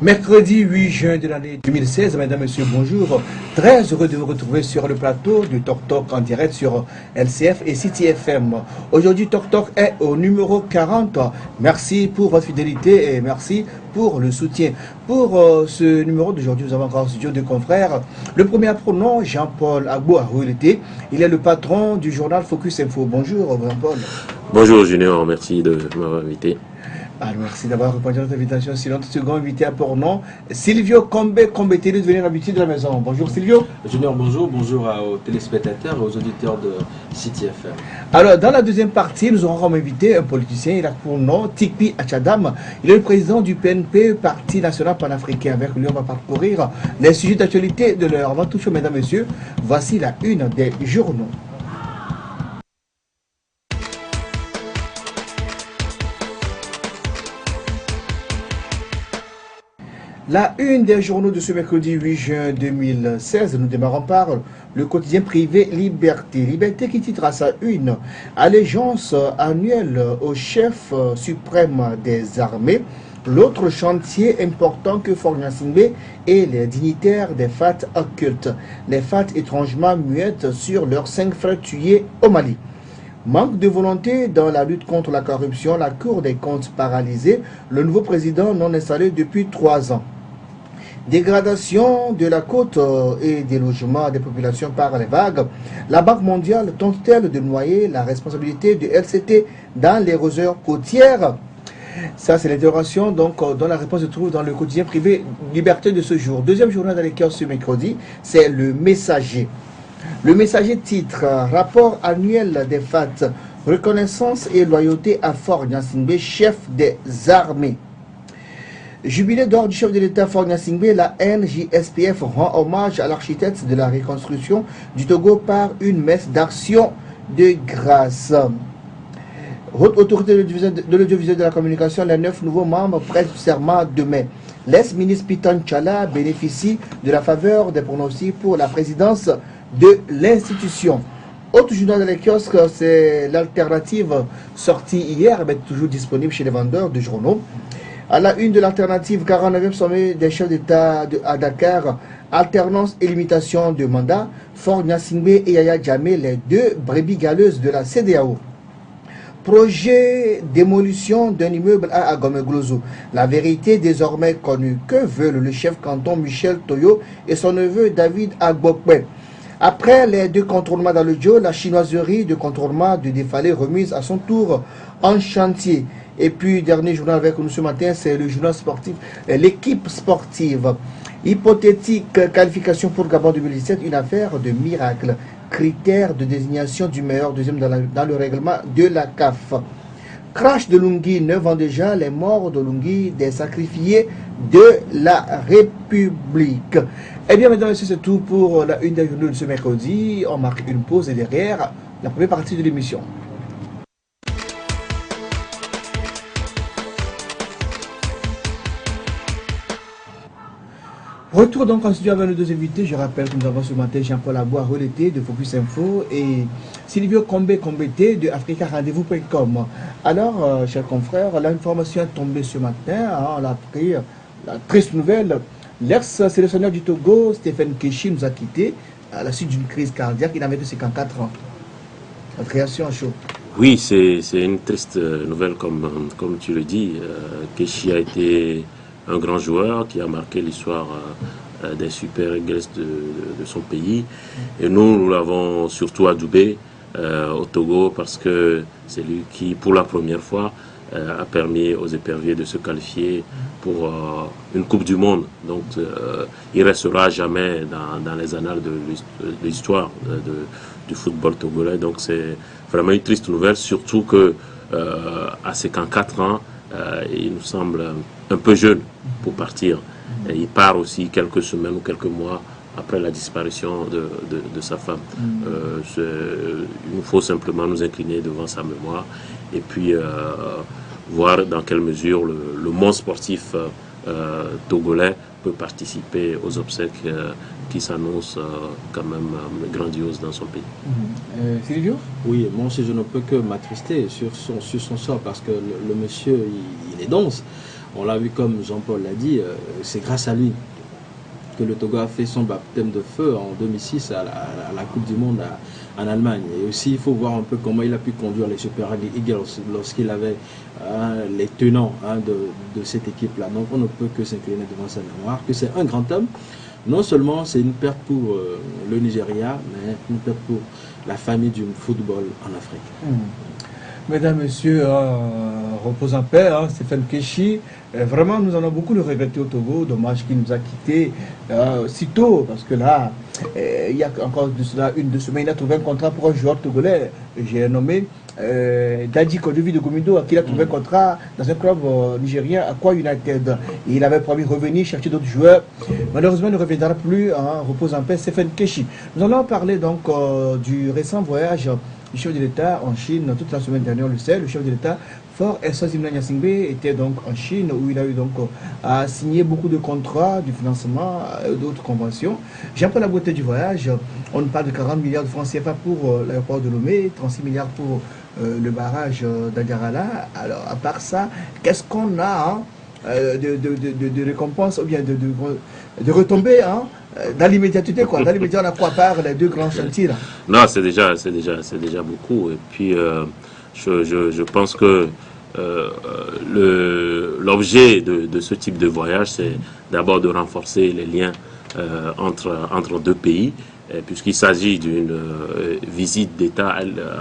Mercredi 8 juin de l'année 2016, mesdames, messieurs, bonjour. Très heureux de vous retrouver sur le plateau du Tok Tok en direct sur LCF et City FM. Aujourd'hui, Tok Tok est au numéro 40. Merci pour votre fidélité et merci pour le soutien. Pour ce numéro d'aujourd'hui, nous avons encore un studio de confrères. Le premier pronom, Jean-Paul Agbo Arouilete. Il est le patron du journal Focus Info. Bonjour, Jean-Paul. Bonjour Junior, merci de m'avoir invité. Merci d'avoir répondu à notre invitation. Sinon, notre second invité a pour nom Silvio Combete de devenir habitué de la maison. Bonjour Silvio. Junior, bonjour. Bonjour aux téléspectateurs et aux auditeurs de City FM. Alors, dans la deuxième partie, nous aurons comme invité un politicien. Il a pour nom Tikpi Achadam. Il est le président du PNP, Parti national panafricain. Avec lui, on va parcourir les sujets d'actualité de l'heure. Avant tout, mesdames, messieurs, voici la une des journaux. La une des journaux de ce mercredi 8 juin 2016, nous démarrons par le quotidien privé Liberté. Liberté qui titre à sa une « Allégeance annuelle au chef suprême des armées ». L'autre chantier important que Fort Gnassingbé et les dignitaires des FAT occultent. Les FAT étrangement muettes sur leurs 5 frères tués au Mali. Manque de volonté dans la lutte contre la corruption, la Cour des comptes paralysée, le nouveau président non installé depuis 3 ans. Dégradation de la côte et des logements des populations par les vagues. La Banque mondiale tente-t-elle de noyer la responsabilité de LCT dans l'érosion côtière? Ça, c'est l'interrogation dont la réponse se trouve dans le quotidien privé Liberté de ce jour. Deuxième journal dans l'équipe ce mercredi, c'est Le Messager. Le Messager titre « Rapport annuel des FAT, reconnaissance et loyauté à Fort Gnassingbé, chef des armées ». Jubilé d'or du chef de l'État Fort Gnassingbé, la NJSPF rend hommage à l'architecte de la reconstruction du Togo par une messe d'action de grâce. Haute autorité de l'audiovisuel de la communication, les 9 nouveaux membres prêtent serment demain. L'ex-ministre Piton Tchala bénéficie de la faveur des pronostics pour la présidence de l'institution. Autre journal de les kiosques, c'est l'alternative sortie hier, mais toujours disponible chez les vendeurs de journaux. À la une de l'alternative, 49e sommet des chefs d'État à Dakar, alternance et limitation de mandat, Fort Gnassingbé et Yaya Jammeh, les 2 brebis galeuses de la CEDEAO. Projet démolition d'un immeuble à Agomeglozo. La vérité désormais connue. Que veulent le chef canton Michel Toyo et son neveu David Agbokwe? Après les 2 contournements dans le Djo, la chinoiserie de contournement de Défalé remise à son tour en chantier. Et puis, dernier journal avec nous ce matin, c'est le journal sportif, l'équipe sportive. Hypothétique qualification pour Gabon 2017, une affaire de miracle. Critères de désignation du meilleur deuxième dans le règlement de la CAF. Crash de Lungi, 9 ans déjà, les morts de Lungi, des sacrifiés de la République. Eh bien, mesdames et messieurs, c'est tout pour la une des journaux de ce mercredi. On marque une pause et derrière, la première partie de l'émission. Retour donc en studio avec nos 2 invités. Je rappelle que nous avons ce matin Jean-Paul Agbo Arouilete de Focus Info et Silvio Combete de africarendez-vous.com. Alors, chers confrères, l'information est tombée ce matin. On a pris la triste nouvelle. L'ex-sélectionneur du Togo, Stéphane Keshi, nous a quittés à la suite d'une crise cardiaque. Il n'avait que 54 ans. Notre réaction à chaud. Oui, c'est une triste nouvelle comme tu le dis. Keshi a été un grand joueur qui a marqué l'histoire des Super Eagles de son pays. Et nous l'avons surtout adoubé au Togo parce que c'est lui qui, pour la première fois, a permis aux éperviers de se qualifier pour une Coupe du Monde. Donc il restera à jamais dans les annales de l'histoire du football togolais. Donc c'est vraiment une triste nouvelle, surtout que à 54 ans, il nous semble un peu jeune pour partir. Et il part aussi quelques semaines ou quelques mois après la disparition de sa femme. Il nous faut simplement nous incliner devant sa mémoire et puis voir dans quelle mesure le monde sportif togolais peut participer aux obsèques qui s'annoncent quand même grandioses dans son pays. Silvio? Oui, moi aussi je ne peux que m'attrister sur son sort parce que le monsieur, il est dense. On l'a vu comme Jean-Paul l'a dit, c'est grâce à lui que le Togo a fait son baptême de feu en 2006 à la Coupe du Monde en Allemagne. Et aussi, il faut voir un peu comment il a pu conduire les Super Eagles lorsqu'il avait les tenants de cette équipe-là. Donc on ne peut que s'incliner devant sa mémoire, que c'est un grand homme. Non seulement c'est une perte pour le Nigeria, mais une perte pour la famille du football en Afrique. Mesdames, Messieurs, repose en paix, Stéphane Keshi. Vraiment, nous en avons beaucoup de regretter au Togo. Dommage qu'il nous a quittés si tôt, parce que là, il y a encore de cela 1-2 semaines, il a trouvé un contrat pour un joueur togolais. J'ai nommé Dadji Kodevi de Gomido, à qui il a trouvé un contrat dans un club nigérien, Aqua United. Et il avait promis de revenir chercher d'autres joueurs. Malheureusement, il ne reviendra plus. Repose en paix, Stéphane Keshi. Nous allons parler donc du récent voyage du chef de l'État en Chine. Toute la semaine dernière, on le sait, le chef de l'État, Faure Essaouzimana Gnassingbé, était donc en Chine, où il a eu donc à signer beaucoup de contrats, du financement, d'autres conventions. J'aime la beauté du voyage. On parle de 40 milliards de francs CFA pour l'aéroport de Lomé, 36 milliards pour le barrage d'Agarala. Alors, à part ça, qu'est-ce qu'on a de récompenses, ou bien de retombées dans l'immédiateté, quoi. Dans l'immédiat, on a quoi part les deux grands chantiers là. Non, c'est déjà beaucoup. Et puis, je pense que l'objet de ce type de voyage, c'est d'abord de renforcer les liens entre deux pays, puisqu'il s'agit d'une visite d'État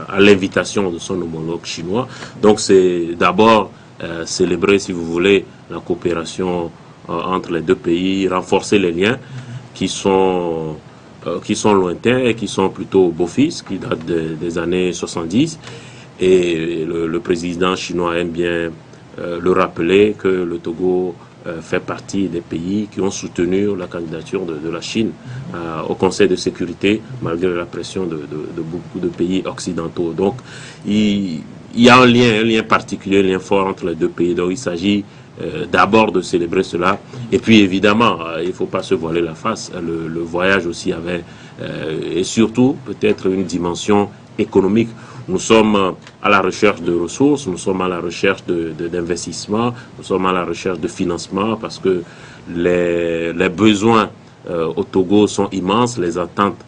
à l'invitation de son homologue chinois. Donc, c'est d'abord célébrer, si vous voulez, la coopération entre les deux pays, renforcer les liens qui sont lointains et qui sont plutôt beaux-fils, qui datent des années 70. Et le président chinois aime bien le rappeler que le Togo fait partie des pays qui ont soutenu la candidature de la Chine au Conseil de sécurité, malgré la pression de beaucoup de pays occidentaux. Donc, il y a un lien particulier, un lien fort entre les deux pays. Donc, il s'agit d'abord de célébrer cela. Et puis, évidemment, il ne faut pas se voiler la face. Le voyage aussi avait, et surtout, peut-être une dimension économique. Nous sommes à la recherche de ressources, nous sommes à la recherche d'investissements, nous sommes à la recherche de financement, parce que les besoins au Togo sont immenses, les attentes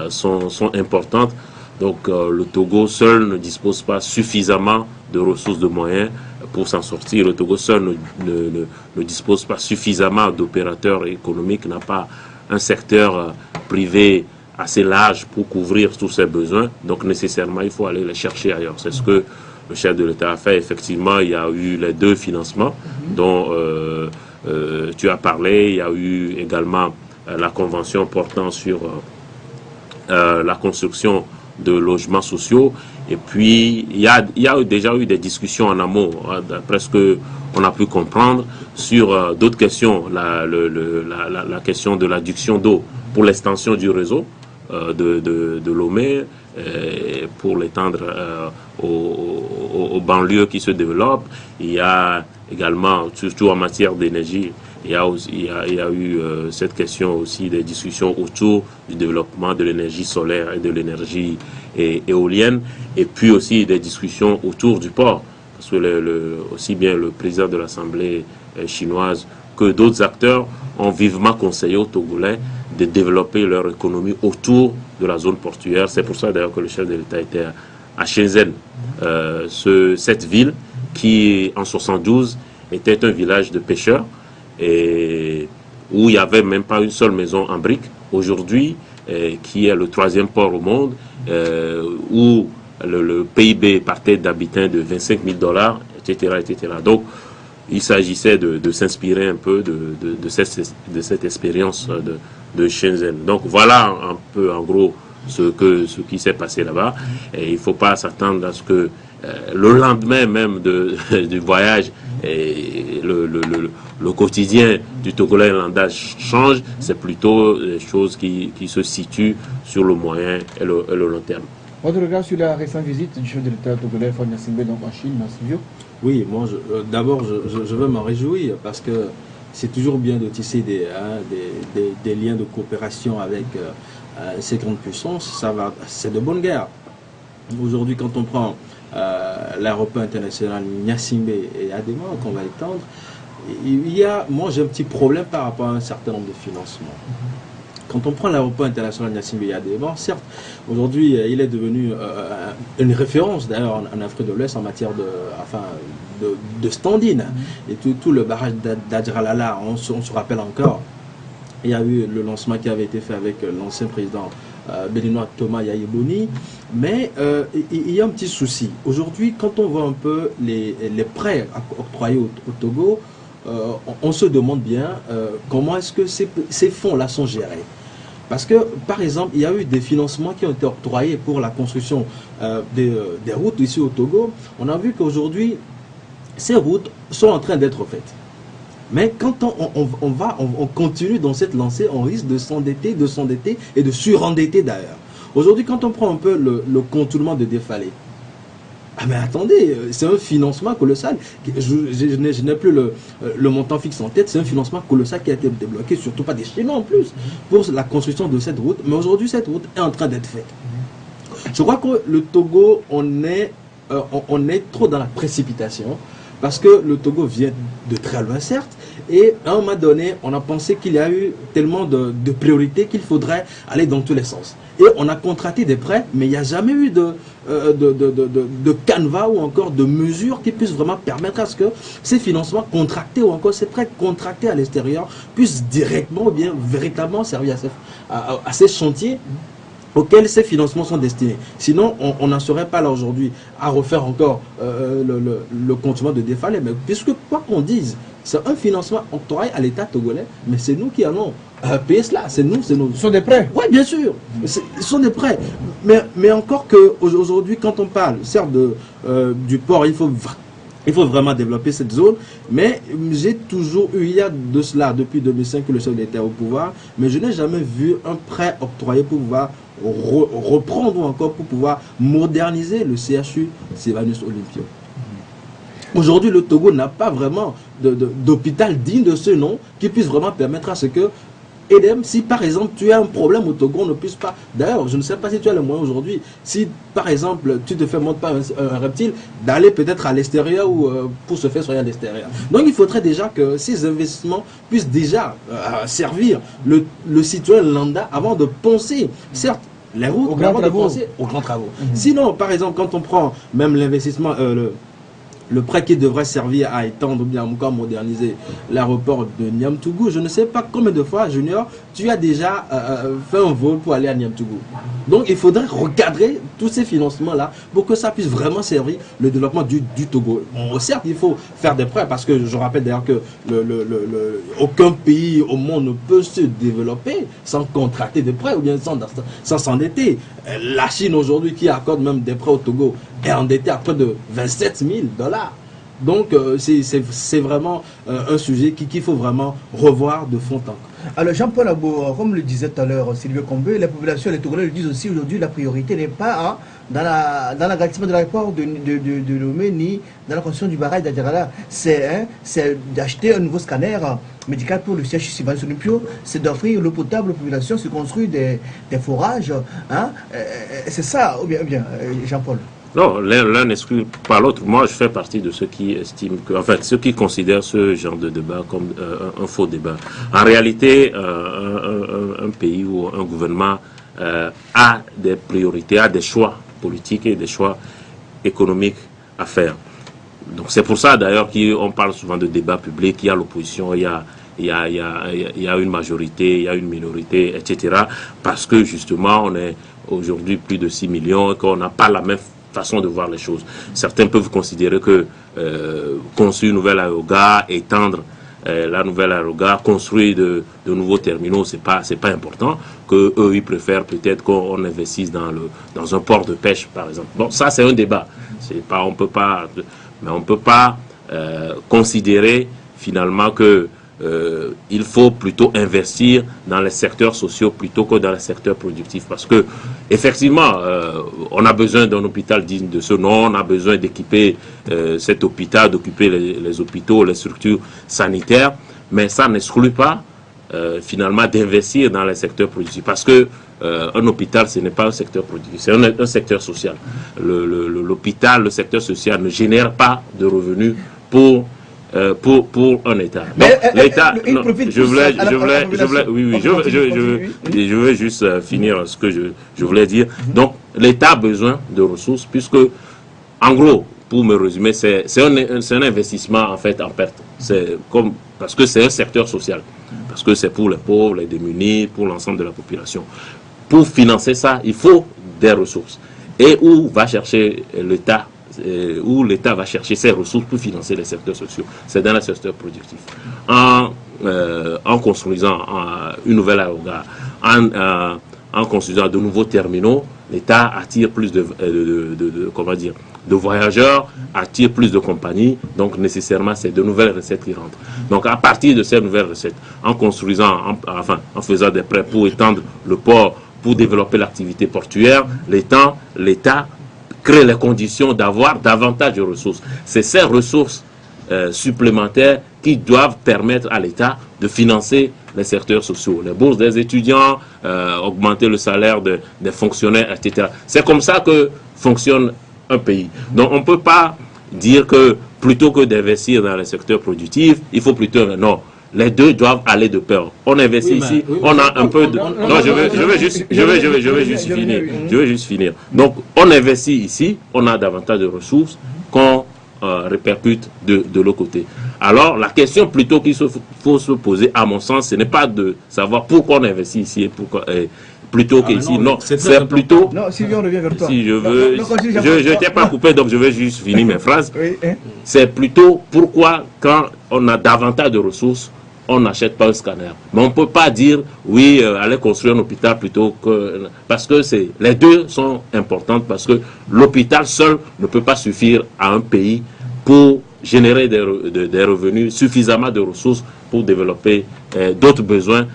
sont importantes. Donc le Togo seul ne dispose pas suffisamment de ressources, de moyens pour s'en sortir. Le Togo seul ne dispose pas suffisamment d'opérateurs économiques, n'a pas un secteur privé assez large pour couvrir tous ses besoins. Donc nécessairement, il faut aller les chercher ailleurs. C'est ce que le chef de l'État a fait. Effectivement, il y a eu les deux financements dont tu as parlé. Il y a eu également la convention portant sur la construction de logements sociaux. Et puis, il y a déjà eu des discussions en amont, d'après ce qu'on a pu comprendre, sur d'autres questions. La question de l'adduction d'eau pour l'extension du réseau de Lomé, pour l'étendre aux banlieues qui se développent. Il y a également, surtout en matière d'énergie, il y a eu cette question aussi des discussions autour du développement de l'énergie solaire et de l'énergie éolienne, et puis aussi des discussions autour du port, parce que aussi bien le président de l'Assemblée chinoise que d'autres acteurs ont vivement conseillé aux Togolais de développer leur économie autour de la zone portuaire. C'est pour ça d'ailleurs que le chef de l'État était à Shenzhen, cette ville qui en 72 était un village de pêcheurs, et où il n'y avait même pas une seule maison en briques. Aujourd'hui, qui est le 3e port au monde, où le PIB par tête d'habitant de 25 000 $, etc., etc. Donc, il s'agissait de s'inspirer un peu de cette expérience de Shenzhen. Donc, voilà un peu, en gros, ce qui s'est passé là-bas. Et il ne faut pas s'attendre à ce que le lendemain même du voyage, le quotidien du Togolais irlandais change. C'est plutôt des choses qui se situent sur le moyen et le long terme. Votre regard sur la récente visite du chef de l'État togolais, Faure Gnassingbé, donc en Chine, Silvio? Oui, moi, d'abord, je veux m'en réjouir, parce que c'est toujours bien de tisser des liens de coopération avec ces grandes puissances. C'est de bonne guerre. Aujourd'hui, quand on prend l'aéroport international Gnassingbé et Adéma, qu'on va étendre, Moi j'ai un petit problème par rapport à un certain nombre de financements. Quand on prend l'aéroport international Gnassingbé Yadéba, certes, aujourd'hui, il est devenu une référence d'ailleurs en Afrique de l'Ouest en matière de stand-in. Et tout le barrage d'Adjralala, on se rappelle encore, il y a eu le lancement qui avait été fait avec l'ancien président béninois Thomas Yaïbouni. Mais il y a un petit souci. Aujourd'hui, quand on voit un peu les prêts octroyés au Togo, on se demande bien comment est-ce que ces fonds-là sont gérés. Parce que, par exemple, il y a eu des financements qui ont été octroyés pour la construction des routes ici au Togo. On a vu qu'aujourd'hui, ces routes sont en train d'être faites. Mais quand on continue dans cette lancée, on risque de s'endetter et de surendetter d'ailleurs. Aujourd'hui, quand on prend un peu le contournement de Défalé, ah mais attendez, c'est un financement colossal. Je n'ai plus le montant fixe en tête, c'est un financement colossal qui a été débloqué, surtout pas des Chinois en plus, pour la construction de cette route. Mais aujourd'hui, cette route est en train d'être faite. Je crois que le Togo, on est trop dans la précipitation, parce que le Togo vient de très loin, certes, et à un moment donné, on a pensé qu'il y a eu tellement de priorités qu'il faudrait aller dans tous les sens. Et on a contracté des prêts, mais il n'y a jamais eu de canevas ou encore de mesures qui puissent vraiment permettre à ce que ces financements contractés ou encore ces prêts contractés à l'extérieur puissent directement ou bien véritablement servir à ces chantiers auxquels ces financements sont destinés. Sinon, on n'en serait pas là aujourd'hui à refaire encore le continent de Défalé. Mais puisque, quoi qu'on dise, c'est un financement octroyé à l'État togolais, mais c'est nous qui allons payer cela. C'est nous, c'est nous. Ce sont des prêts. Oui, bien sûr. Ce sont des prêts. Mais encore qu'aujourd'hui, quand on parle, certes, du port, il faut vraiment développer cette zone, mais j'ai toujours eu, il y a de cela, depuis 2005 que le chef d'État est au pouvoir, mais je n'ai jamais vu un prêt octroyé pour pouvoir reprendre ou encore pour pouvoir moderniser le CHU Sylvanus Olympio. Aujourd'hui, le Togo n'a pas vraiment d'hôpital digne de ce nom qui puisse vraiment permettre à ce que Edem, si par exemple tu as un problème au Togo, on ne puisse pas. D'ailleurs, je ne sais pas si tu as le moyen aujourd'hui, si par exemple tu te fais monter par un reptile, d'aller peut-être à l'extérieur ou pour se faire soigner à l'extérieur. Donc il faudrait déjà que ces investissements puissent déjà servir le citoyen lambda avant de penser, certes, les routes, mais avant de penser aux grands travaux. Sinon, par exemple, quand on prend même l'investissement, le prêt qui devrait servir à étendre ou bien encore moderniser l'aéroport de Niamtougou, je ne sais pas combien de fois, Junior, tu as déjà fait un vol pour aller à Niamtougou. Donc il faudrait recadrer tous ces financements-là pour que ça puisse vraiment servir le développement du Togo. Bon, certes, il faut faire des prêts parce que je rappelle d'ailleurs que aucun pays au monde ne peut se développer sans contracter des prêts ou bien sans s'endetter. La Chine aujourd'hui qui accorde même des prêts au Togo est endettée à près de 27 000 $. Donc c'est vraiment un sujet qu'il faut vraiment revoir de fond en comble. Alors Jean-Paul Abo, comme le disait tout à l'heure Sylvie Combé, la population, les Togolais le disent aussi aujourd'hui, la priorité n'est pas dans l'agrandissement de l'aéroport de Lomé ni dans la construction du barrage d'Adjarala. C'est d'acheter un nouveau scanner médical pour le CHU Sylvanus Olympio, c'est d'offrir l'eau potable aux populations, c'est construire des forages. Hein? C'est ça, ou bien Jean-Paul? Non, l'un n'exclut pas l'autre. Moi, je fais partie de ceux qui estiment que, en fait, ceux qui considèrent ce genre de débat comme un faux débat. En réalité, un pays ou un gouvernement a des priorités, a des choix politiques et des choix économiques à faire. Donc c'est pour ça d'ailleurs qu'on parle souvent de débat public, il y a l'opposition, il y a une majorité, il y a une minorité, etc. Parce que justement, on est aujourd'hui plus de 6 millions et qu'on n'a pas la même façon de voir les choses. Certains peuvent considérer que construire une nouvelle aérogare, étendre la nouvelle aérogare, construire de nouveaux terminaux, c'est pas important, que eux ils préfèrent peut-être qu'on investisse dans un port de pêche par exemple. Bon, ça c'est un débat. On peut pas considérer finalement que il faut plutôt investir dans les secteurs sociaux plutôt que dans les secteurs productifs. Parce que, effectivement, on a besoin d'un hôpital digne de ce nom, on a besoin d'équiper cet hôpital, d'occuper les hôpitaux, les structures sanitaires, mais ça n'exclut pas, finalement, d'investir dans les secteurs productifs. Parce que un hôpital, ce n'est pas un secteur productif, c'est un secteur social. L'hôpital, le secteur social ne génère pas de revenus pour pour un État. Mais l'État, il profite je plus voulais, à la population. je veux juste finir ce que je voulais dire. Donc, l'État a besoin de ressources puisque, en gros, pour me résumer, c'est un investissement en fait en perte. Parce que c'est un secteur social. Parce que c'est pour les pauvres, les démunis, pour l'ensemble de la population. Pour financer ça, il faut des ressources. Et où va chercher l'État, où l'État va chercher ses ressources pour financer les secteurs sociaux? C'est dans le secteur productif. En construisant une nouvelle aérogare, en construisant de nouveaux terminaux, l'État attire plus de voyageurs, attire plus de compagnies, donc nécessairement c'est de nouvelles recettes qui rentrent. Donc à partir de ces nouvelles recettes, en construisant, en faisant des prêts pour étendre le port, pour développer l'activité portuaire, l'État crée les conditions d'avoir davantage de ressources. C'est ces ressources supplémentaires qui doivent permettre à l'État de financer les secteurs sociaux, les bourses des étudiants, augmenter le salaire des fonctionnaires, etc. C'est comme ça que fonctionne un pays. Donc on ne peut pas dire que plutôt que d'investir dans les secteurs productifs, il faut plutôt... Non, les deux doivent aller de pair. On investit ici, on a un peu de... Non, je veux juste finir. Donc on investit ici, on a davantage de ressources qu'on répercute de l'autre côté. Alors, la question plutôt qu'il faut se poser, à mon sens, ce n'est pas de savoir pourquoi on investit ici et pourquoi, plutôt qu'ici. Non, c'est plutôt... Non, Sylvie, on revient vers toi. Si je veux... Je t'ai pas coupé, donc je vais juste finir mes phrases. Oui, hein? C'est plutôt pourquoi, quand on a davantage de ressources, on n'achète pas un scanner. Mais on ne peut pas dire, oui, allez construire un hôpital plutôt que... Parce que les deux sont importantes, parce que l'hôpital seul ne peut pas suffire à un pays pour générer des revenus, suffisamment de ressources pour développer d'autres besoins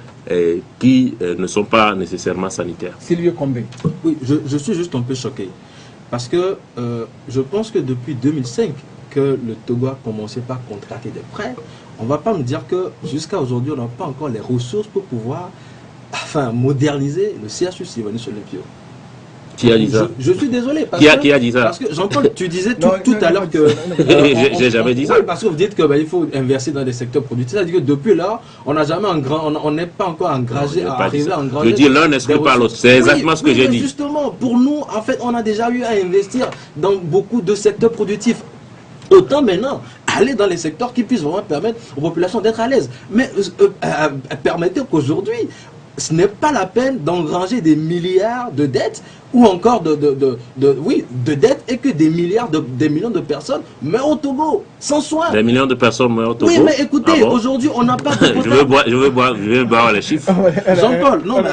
qui ne sont pas nécessairement sanitaires. Sylvie Combé. Oui, je suis juste un peu choqué. Parce que je pense que depuis 2005 que le Togo a commencé par contracter des prêts, on ne va pas me dire que jusqu'à aujourd'hui, on n'a pas encore les ressources pour pouvoir moderniser le CHU Sylvanus Olympio. Qui a dit ça? Je suis désolé. Qui a dit ça? Parce que Jean-Paul, tu disais tout à l'heure que... J'ai jamais dit ça. Oui, parce que vous dites qu'il faut investir dans des secteurs productifs. C'est-à-dire que depuis là, on n'a jamais on n'est pas encore engagé à arriver à engranger... Je dis l'un n'exclut pas l'autre. C'est exactement ce que j'ai dit. Justement, pour nous, en fait, on a déjà eu à investir dans beaucoup de secteurs productifs. Autant maintenant aller dans les secteurs qui puissent vraiment permettre aux populations d'être à l'aise. Mais permettez qu'aujourd'hui, ce n'est pas la peine d'engranger des milliards de dettes ou encore de dettes et que des millions de personnes meurent au Togo sans soin. Des millions de personnes meurent au Togo. Oui, mais écoutez, aujourd'hui, on n'a pas de... je veux boire les chiffres. Jean-Paul, non,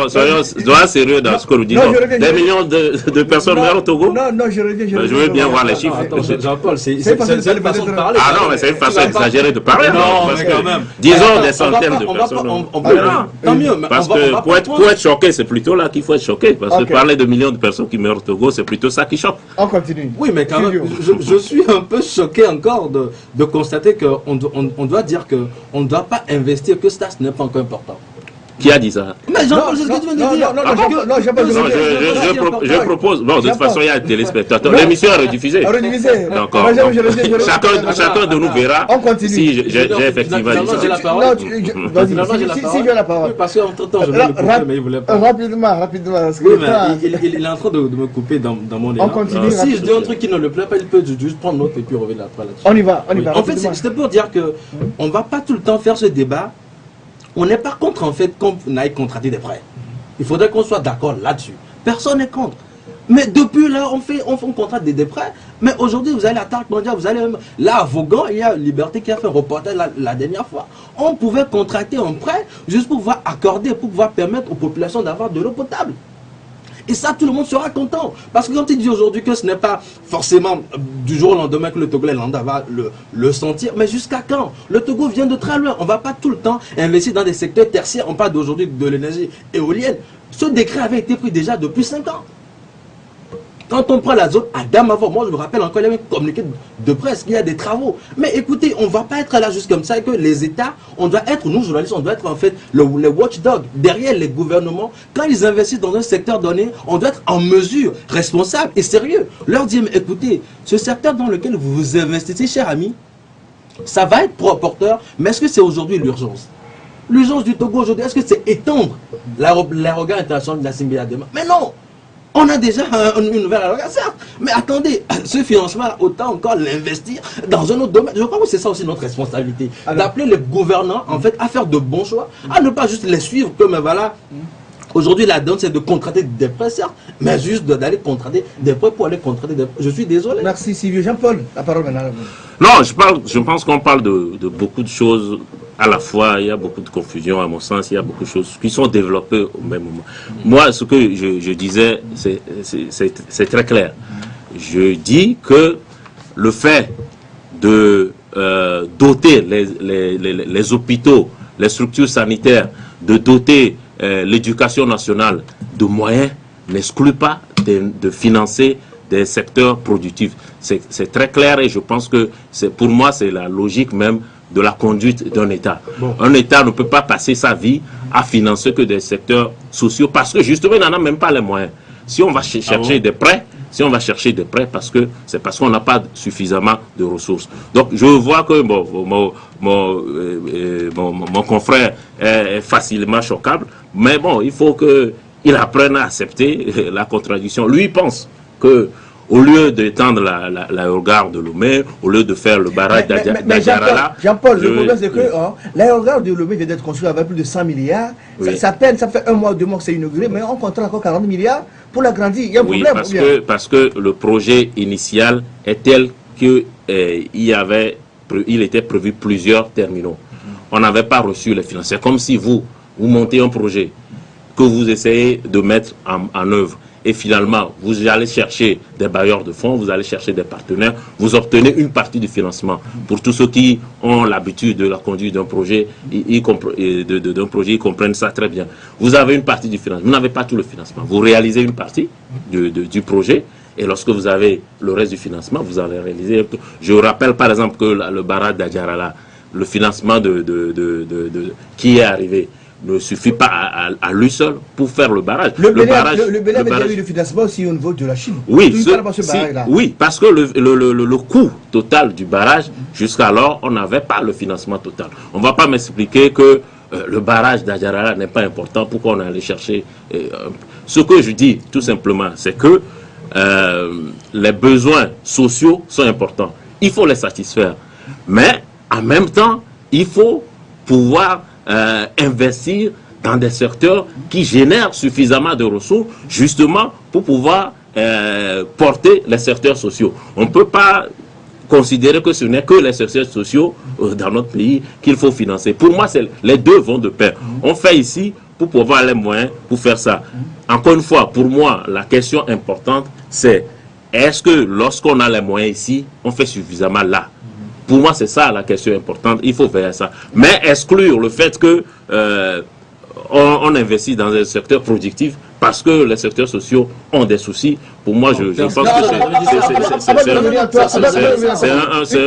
soyons sérieux dans ce que nous disons. Des millions de personnes meurent au Togo. Non, je reviens. Je veux bien voir les chiffres. Jean-Paul, c'est une façon de parler. Ah non, mais c'est une façon exagérée de parler. Non, mais quand même. Disons des centaines de personnes. Tant mieux. Parce que pour être choqué, c'est plutôt là qu'il faut être choqué. Parce que parler de millions de personnes qui meurent au Togo, c'est plutôt ça qui choque. On continue. Oui, mais quand même, je suis un peu choqué encore de constater qu'on doit dire qu'on ne doit pas investir, que ça, ce n'est pas encore important. Qui a dit ça? Mais Jean-Paul, c'est ce que tu viens de dire. Je propose. Bon, de toute façon, il y a des téléspectateurs. L'émission est rediffusée. D'accord. Chacun de nous verra si j'ai effectivement dit ça. J'ai la parole. Si j'ai la parole. Parce qu'entre-temps, je voulais le couper, mais il voulait pas. Rapidement. Oui, mais il est en train de me couper dans mon élan. Si je dis un truc qui ne le plaît pas, il peut juste prendre l'autre et puis revenir après là-dessus. On y va. En fait, c'était pour dire qu'on ne va pas tout le temps faire ce débat. On n'est pas contre, en fait, qu'on aille contracter des prêts. Il faudrait qu'on soit d'accord là-dessus. Personne n'est contre. Mais depuis là, on contracte des prêts. Mais aujourd'hui, vous allez à Tark Mondial, vous allez même... Là, à Vaughan, il y a Liberté qui a fait un reportage la dernière fois. On pouvait contracter un prêt juste pour pouvoir accorder, pour pouvoir permettre aux populations d'avoir de l'eau potable. Et ça, tout le monde sera content. Parce que quand il dit aujourd'hui que ce n'est pas forcément du jour au lendemain que le Togolais va le sentir, mais jusqu'à quand? Le Togo vient de très loin. On ne va pas tout le temps investir dans des secteurs tertiaires. On parle d'aujourd'hui de l'énergie éolienne. Ce décret avait été pris déjà depuis 5 ans. Quand on prend la zone Adamavo, moi je me rappelle encore, il y a un communiqué de presse, il y a des travaux. Mais écoutez, on ne va pas être là juste comme ça, que les États, on doit être, nous journalistes, on doit être en fait les watchdogs derrière les gouvernements. Quand ils investissent dans un secteur donné, on doit être en mesure, responsable et sérieux. Leur dire, mais écoutez, ce secteur dans lequel vous vous investissez, cher ami, ça va être porteur, mais est-ce que c'est aujourd'hui l'urgence? L'urgence du Togo aujourd'hui, est-ce que c'est étendre l'arrogance internationale de la Simbiadema? Mais non! On a déjà une nouvelle arrogance, certes. Mais attendez, ce financement, autant encore l'investir dans un autre domaine. Je crois que c'est ça aussi notre responsabilité. D'appeler les gouvernants, en fait, à faire de bons choix, à ne pas juste les suivre comme, voilà. Aujourd'hui, la donne, c'est de contracter des prêts, certes, mais juste d'aller contracter des prêts pour aller contracter des prêts. Je suis désolé. Merci, Sylvie. Jean-Paul, la parole maintenant. Non, je pense qu'on parle de beaucoup de choses à la fois. Il y a beaucoup de confusion, à mon sens. Il y a beaucoup de choses qui sont développées au même moment. Moi, ce que je disais, c'est très clair. Je dis que le fait de doter les hôpitaux, les structures sanitaires, de doter l'éducation nationale de moyens n'exclut pas de financer des secteurs productifs. C'est très clair et je pense que pour moi c'est la logique même de la conduite d'un État. Bon. Un État ne peut pas passer sa vie à financer que des secteurs sociaux parce que justement il n'en a même pas les moyens. Si on va chercher des prêts, c'est parce qu'on n'a pas suffisamment de ressources. Donc je vois que mon confrère est facilement choquable, mais bon, il faut qu'il apprenne à accepter la contradiction. Lui, il pense que au lieu d'étendre l'aérogare de Lomé, au lieu de faire le barrage d'Adjarala... Jean-Paul, le problème c'est que l'aérogare de Lomé vient d'être construit avec plus de 100 milliards. Oui. Ça fait 1 mois, 2 mois que c'est inauguré, mais on compte encore 40 milliards pour l'agrandir. Il y a un problème. Parce que le projet initial est tel qu'il était prévu plusieurs terminaux. On n'avait pas reçu les financements. C'est comme si vous montez un projet que vous essayez de mettre en œuvre. Et finalement, vous allez chercher des bailleurs de fonds, vous allez chercher des partenaires, vous obtenez une partie du financement. Pour tous ceux qui ont l'habitude de la conduite d'un projet, ils comprennent ça très bien. Vous avez une partie du financement, vous n'avez pas tout le financement. Vous réalisez une partie du projet, et lorsque vous avez le reste du financement, vous allez réaliser... Je rappelle par exemple que le barrage d'Adjarala, le financement qui est arrivé, ne suffit pas à lui seul pour faire le barrage. Le Bénin a eu le financement aussi au niveau de la Chine. Oui, oui, parce que le coût total du barrage, jusqu'alors, on n'avait pas le financement total. On ne va pas m'expliquer que le barrage d'Adjarala n'est pas important, pourquoi on est allé chercher... Ce que je dis, tout simplement, c'est que les besoins sociaux sont importants. Il faut les satisfaire. Mais, en même temps, il faut pouvoir... investir dans des secteurs qui génèrent suffisamment de ressources justement pour pouvoir porter les secteurs sociaux. On ne peut pas considérer que ce n'est que les secteurs sociaux dans notre pays qu'il faut financer. Pour moi, les deux vont de pair. On fait ici pour pouvoir les moyens pour faire ça. Encore une fois, pour moi, la question importante, c'est est-ce que lorsqu'on a les moyens ici, on fait suffisamment là? Pour moi, c'est ça la question importante. Il faut faire ça. Mais exclure le fait que on investit dans un secteur productif parce que les secteurs sociaux ont des soucis. Pour moi, je pense que c'est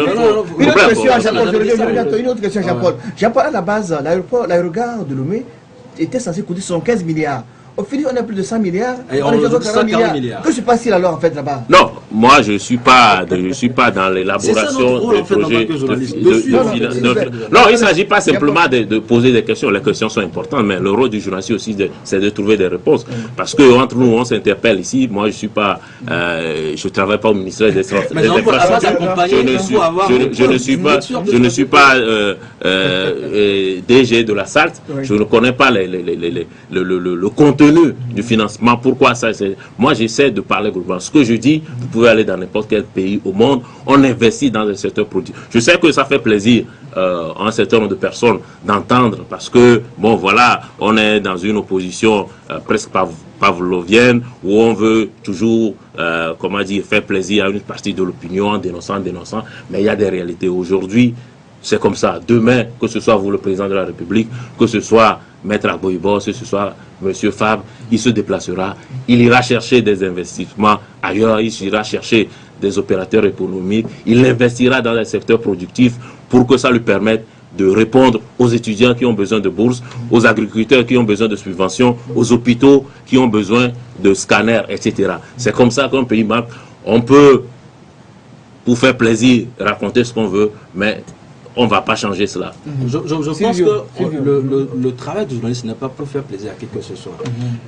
une autre question, Jean-Paul. Jean-Paul, à la base, l'aérogare de Lomé était censé coûter 75 milliards. Au final, on a plus de 100 milliards. Et on est déjà 40 milliards. Que se passe-t-il alors en fait là-bas? Non, moi je ne suis pas dans l'élaboration des projets. Non, il ne s'agit pas simplement de poser des questions. Les questions sont importantes, mais le rôle du journaliste aussi, c'est de trouver des réponses. Parce que entre nous, on s'interpelle ici. Moi, je ne suis pas, je travaille pas au ministère des Infrastructures. Je ne suis pas DG de la SALT. Je ne connais pas le contenu du financement. Pourquoi ça? Moi, j'essaie de parler globalement. Ce que je dis, vous pouvez aller dans n'importe quel pays au monde, on investit dans le secteur productif. Je sais que ça fait plaisir à un certain nombre de personnes d'entendre parce que, bon, voilà, on est dans une opposition presque pavlovienne où on veut toujours, comment dire, faire plaisir à une partie de l'opinion en dénonçant, mais il y a des réalités. Aujourd'hui, c'est comme ça. Demain, que ce soit vous, le président de la République, que ce soit Maître Agboibo, que ce soit Monsieur Fabre, il se déplacera, il ira chercher des investissements ailleurs, il ira chercher des opérateurs économiques, il investira dans les secteurs productifs pour que ça lui permette de répondre aux étudiants qui ont besoin de bourses, aux agriculteurs qui ont besoin de subventions, aux hôpitaux qui ont besoin de scanners, etc. C'est comme ça qu'un pays marque. On peut, pour faire plaisir, raconter ce qu'on veut, mais on ne va pas changer cela. Je pense que le travail du journaliste n'est pas pour faire plaisir à qui que ce soit.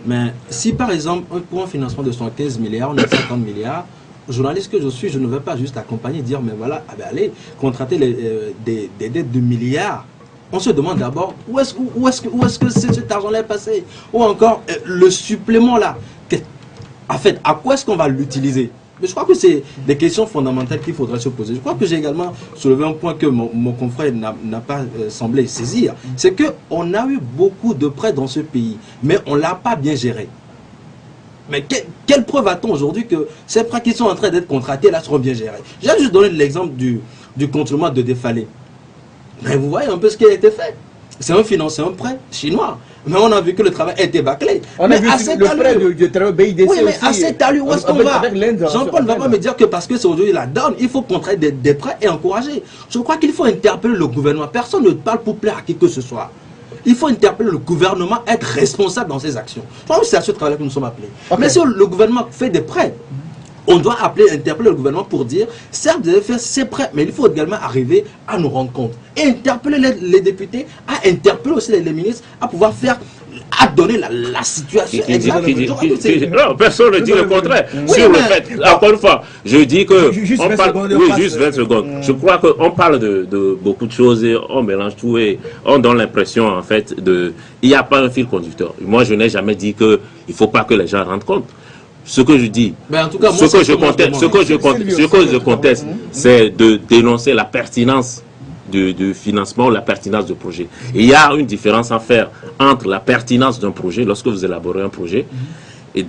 Mais si par exemple, pour un financement de 75 milliards, on a 50 milliards, journaliste que je suis, je ne vais pas juste accompagner et dire, mais voilà, allez, contracter des dettes de milliards. On se demande d'abord où est-ce que cet argent-là est passé. Ou encore, le supplément là, en fait, à quoi est-ce qu'on va l'utiliser? Mais je crois que c'est des questions fondamentales qu'il faudrait se poser. Je crois que j'ai également soulevé un point que mon confrère n'a pas semblé saisir. C'est qu'on a eu beaucoup de prêts dans ce pays, mais on ne l'a pas bien géré. Mais quelle preuve a-t-on aujourd'hui que ces prêts qui sont en train d'être contractés là seront bien gérés? J'ai juste donné l'exemple du contournement de Défalé. Mais vous voyez un peu ce qui a été fait. C'est un prêt chinois. Mais on a vu que le travail a été bâclé. On a vu le prêt du travail BIDC. Oui, mais à cette allure, où est-ce qu'on va? Jean-Paul ne va pas me dire que parce que c'est aujourd'hui la donne, il faut contracter des prêts et encourager. Je crois qu'il faut interpeller le gouvernement. Personne ne parle pour plaire à qui que ce soit. Il faut interpeller le gouvernement, être responsable dans ses actions. Je crois que c'est à ce travail que nous sommes appelés. Mais si le gouvernement fait des prêts, on doit interpeller le gouvernement pour dire, certes, vous devez faire ces prêts, mais il faut également arriver à nous rendre compte. Et interpeller les députés, à interpeller aussi les ministres, à pouvoir faire, à donner la situation exacte. Non, personne ne dit le contraire. Oui, sur le fait, encore une fois, je dis que... Juste 20 secondes. Oui, juste 20 secondes. Je crois qu'on parle de beaucoup de choses et on mélange tout et on donne l'impression, en fait, il n'y a pas un fil conducteur. Moi, je n'ai jamais dit qu'il ne faut pas que les gens rendent compte. Ce que je dis, en tout cas, ce que je conteste, c'est de dénoncer la pertinence du financement ou la pertinence du projet. Et il y a une différence à faire entre la pertinence d'un projet, lorsque vous élaborez un projet, et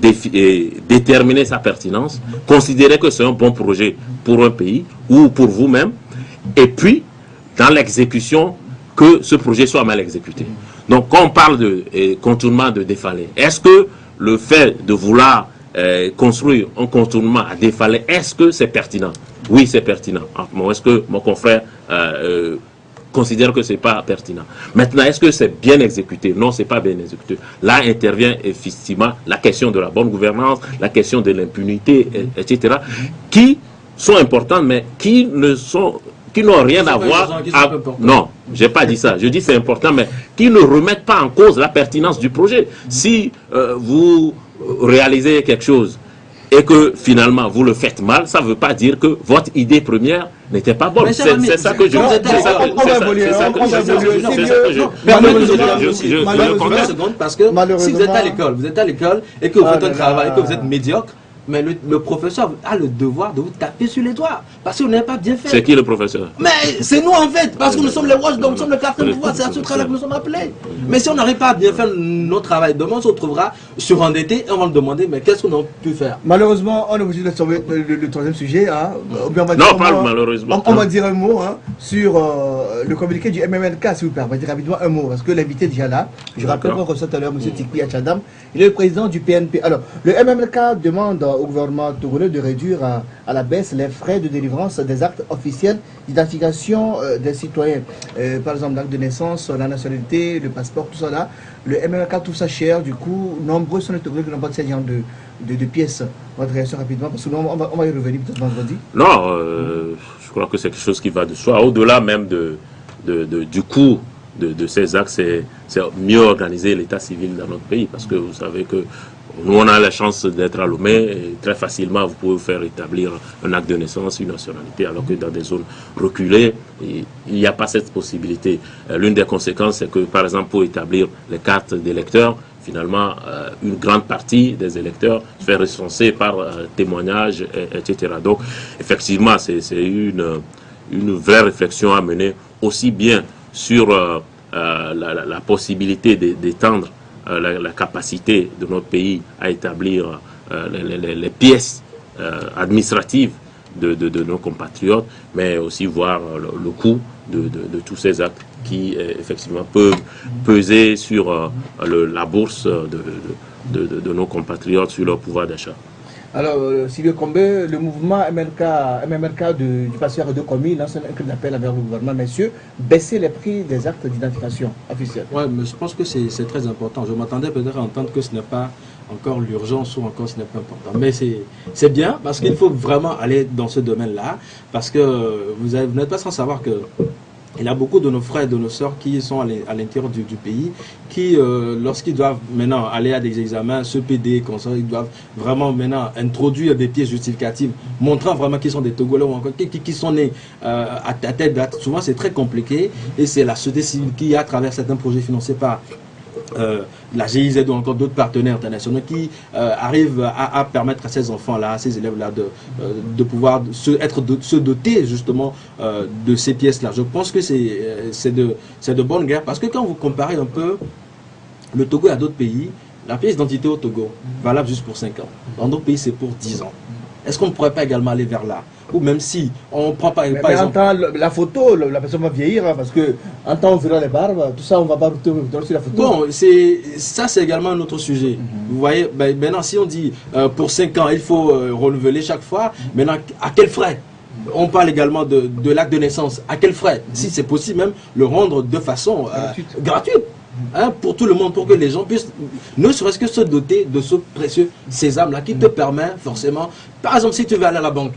déterminer sa pertinence, considérer que c'est un bon projet pour un pays ou pour vous-même, et puis, dans l'exécution, que ce projet soit mal exécuté. Donc, quand on parle de contournement de Défalé, est-ce que le fait de vouloir construire un contournement à Défalé, est-ce que c'est pertinent? Oui, c'est pertinent. Est-ce que mon confrère considère que ce n'est pas pertinent? Maintenant, est-ce que c'est bien exécuté? Non, ce n'est pas bien exécuté. Là intervient effectivement la question de la bonne gouvernance, la question de l'impunité, etc., qui sont importantes, mais qui n'ont rien à voir. Non, j'ai pas dit ça. Je dis c'est important, mais qui ne remettent pas en cause la pertinence du projet. Si vous réalisez quelque chose et que finalement vous le faites mal, ça ne veut pas dire que votre idée première n'était pas bonne. C'est ça que je parce que si vous êtes à l'école et que vous faites un travail et que vous êtes médiocre, mais le professeur a le devoir de vous taper sur les doigts parce que vous n'avez pas bien fait. C'est qui le professeur? Mais c'est nous en fait, parce que nous sommes les watchdogs, nous sommes le carton de pouvoir, c'est à ce travail que nous sommes appelés. Mais si on n'arrive pas à bien faire notre travail, demain on se retrouvera surendetté et on va nous demander mais qu'est-ce qu'on a pu faire? Malheureusement, on est obligé de sauver le troisième sujet. Hein. Non, pas malheureusement. On va dire un mot sur le communiqué du MMLK, si vous permettez rapidement un mot, parce que l'invité est déjà là. Je rappelle qu'on reçoit tout à l'heure M. Tikpi Achadam, il est le président du PNP. Alors, le MMLK demande au gouvernement togolais de réduire à la baisse les frais de délivrance des actes officiels d'identification des citoyens. Par exemple, l'acte de naissance, la nationalité, le passeport, tout ça là. Le MMLK trouve ça cher, du coup, nombreux sont les Togolais qui n'ont pas de ce genre de pièces. Votre réaction rapidement, parce que nous, on va y revenir peut-être vendredi. Non, je crois que c'est quelque chose qui va de soi. Au-delà même du coût de ces actes, c'est mieux organiser l'état civil dans notre pays, parce que vous savez que nous, on a la chance d'être à Lomé et très facilement, vous pouvez faire établir un acte de naissance, une nationalité, alors que dans des zones reculées, il n'y a pas cette possibilité. L'une des conséquences, c'est que, par exemple, pour établir les cartes d'électeurs, finalement, une grande partie des électeurs se fait recenser par témoignage, etc. Donc, effectivement, c'est une vraie réflexion à mener, aussi bien sur la possibilité d'étendre la capacité de notre pays à établir les pièces administratives de nos compatriotes, mais aussi voir le coût de tous ces actes qui effectivement peuvent peser sur la bourse de nos compatriotes, sur leur pouvoir d'achat. Alors, Sylvie Combé, le mouvement MMRK du passeur de communes lance un appel envers le gouvernement, messieurs, baisser les prix des actes d'identification officielle. Oui, mais je pense que c'est très important. Je m'attendais peut-être à entendre que ce n'est pas encore l'urgence ou encore ce n'est pas important. Mais c'est bien parce qu'il faut vraiment aller dans ce domaine-là, parce que vous n'êtes pas sans savoir que il y a beaucoup de nos frères et de nos sœurs qui sont à l'intérieur du pays, qui, lorsqu'ils doivent maintenant aller à des examens, se PD, comme ça, ils doivent vraiment maintenant introduire des pièces justificatives, montrant vraiment qu'ils sont des Togolais ou encore qui sont nés à telle date. Souvent, c'est très compliqué et c'est la société civile qui, à travers certains projets financés par la GIZ ou encore d'autres partenaires internationaux qui arrivent à permettre à ces enfants-là, à ces élèves-là de pouvoir se doter justement de ces pièces-là. Je pense que c'est de bonne guerre parce que quand vous comparez un peu le Togo à d'autres pays, la pièce d'identité au Togo, valable juste pour 5 ans. Dans d'autres pays, c'est pour 10 ans. Est-ce qu'on ne pourrait pas également aller vers là? Ou même si on ne prend pas... Mais en temps, la photo, la personne va vieillir, hein, parce que en temps on verra les barbes, tout ça, on va pas retrouver sur la photo. Bon, ça c'est également un autre sujet. Vous voyez, maintenant si on dit pour 5 ans, il faut renouveler chaque fois, maintenant à quel frais? On parle également de l'acte de naissance. À quel frais? Si c'est possible même, le rendre de façon gratuite. Hein, pour tout le monde, pour que les gens puissent ne serait-ce que se doter de ce précieux sésame-là qui te permet forcément, par exemple si tu veux aller à la banque,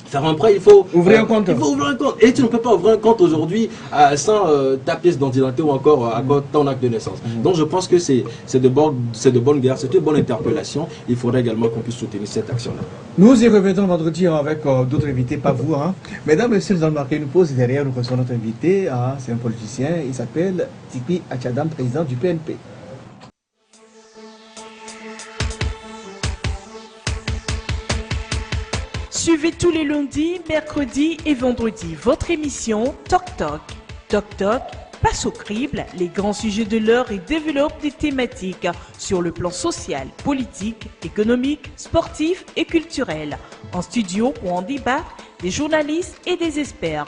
faire un prêt, il faut ouvrir un compte. Il faut ouvrir un compte. Et tu ne peux pas ouvrir un compte aujourd'hui sans ta pièce d'identité ou encore ton acte de naissance. Donc je pense que c'est de bonne guerre, c'est une bonne interpellation. Il faudrait également qu'on puisse soutenir cette action-là. Nous y reviendrons vendredi avec d'autres invités, pas vous. Hein. Mesdames et messieurs, nous allons marquer une pause. Derrière, nous recevons notre invité. Hein, c'est un politicien. Il s'appelle Tikpi Achadam, président du PNP. Suivez tous les lundis, mercredis et vendredis votre émission Toc Toc. Toc Toc passe au crible les grands sujets de l'heure et développe des thématiques sur le plan social, politique, économique, sportif et culturel. En studio pour en débattre, des journalistes et des experts.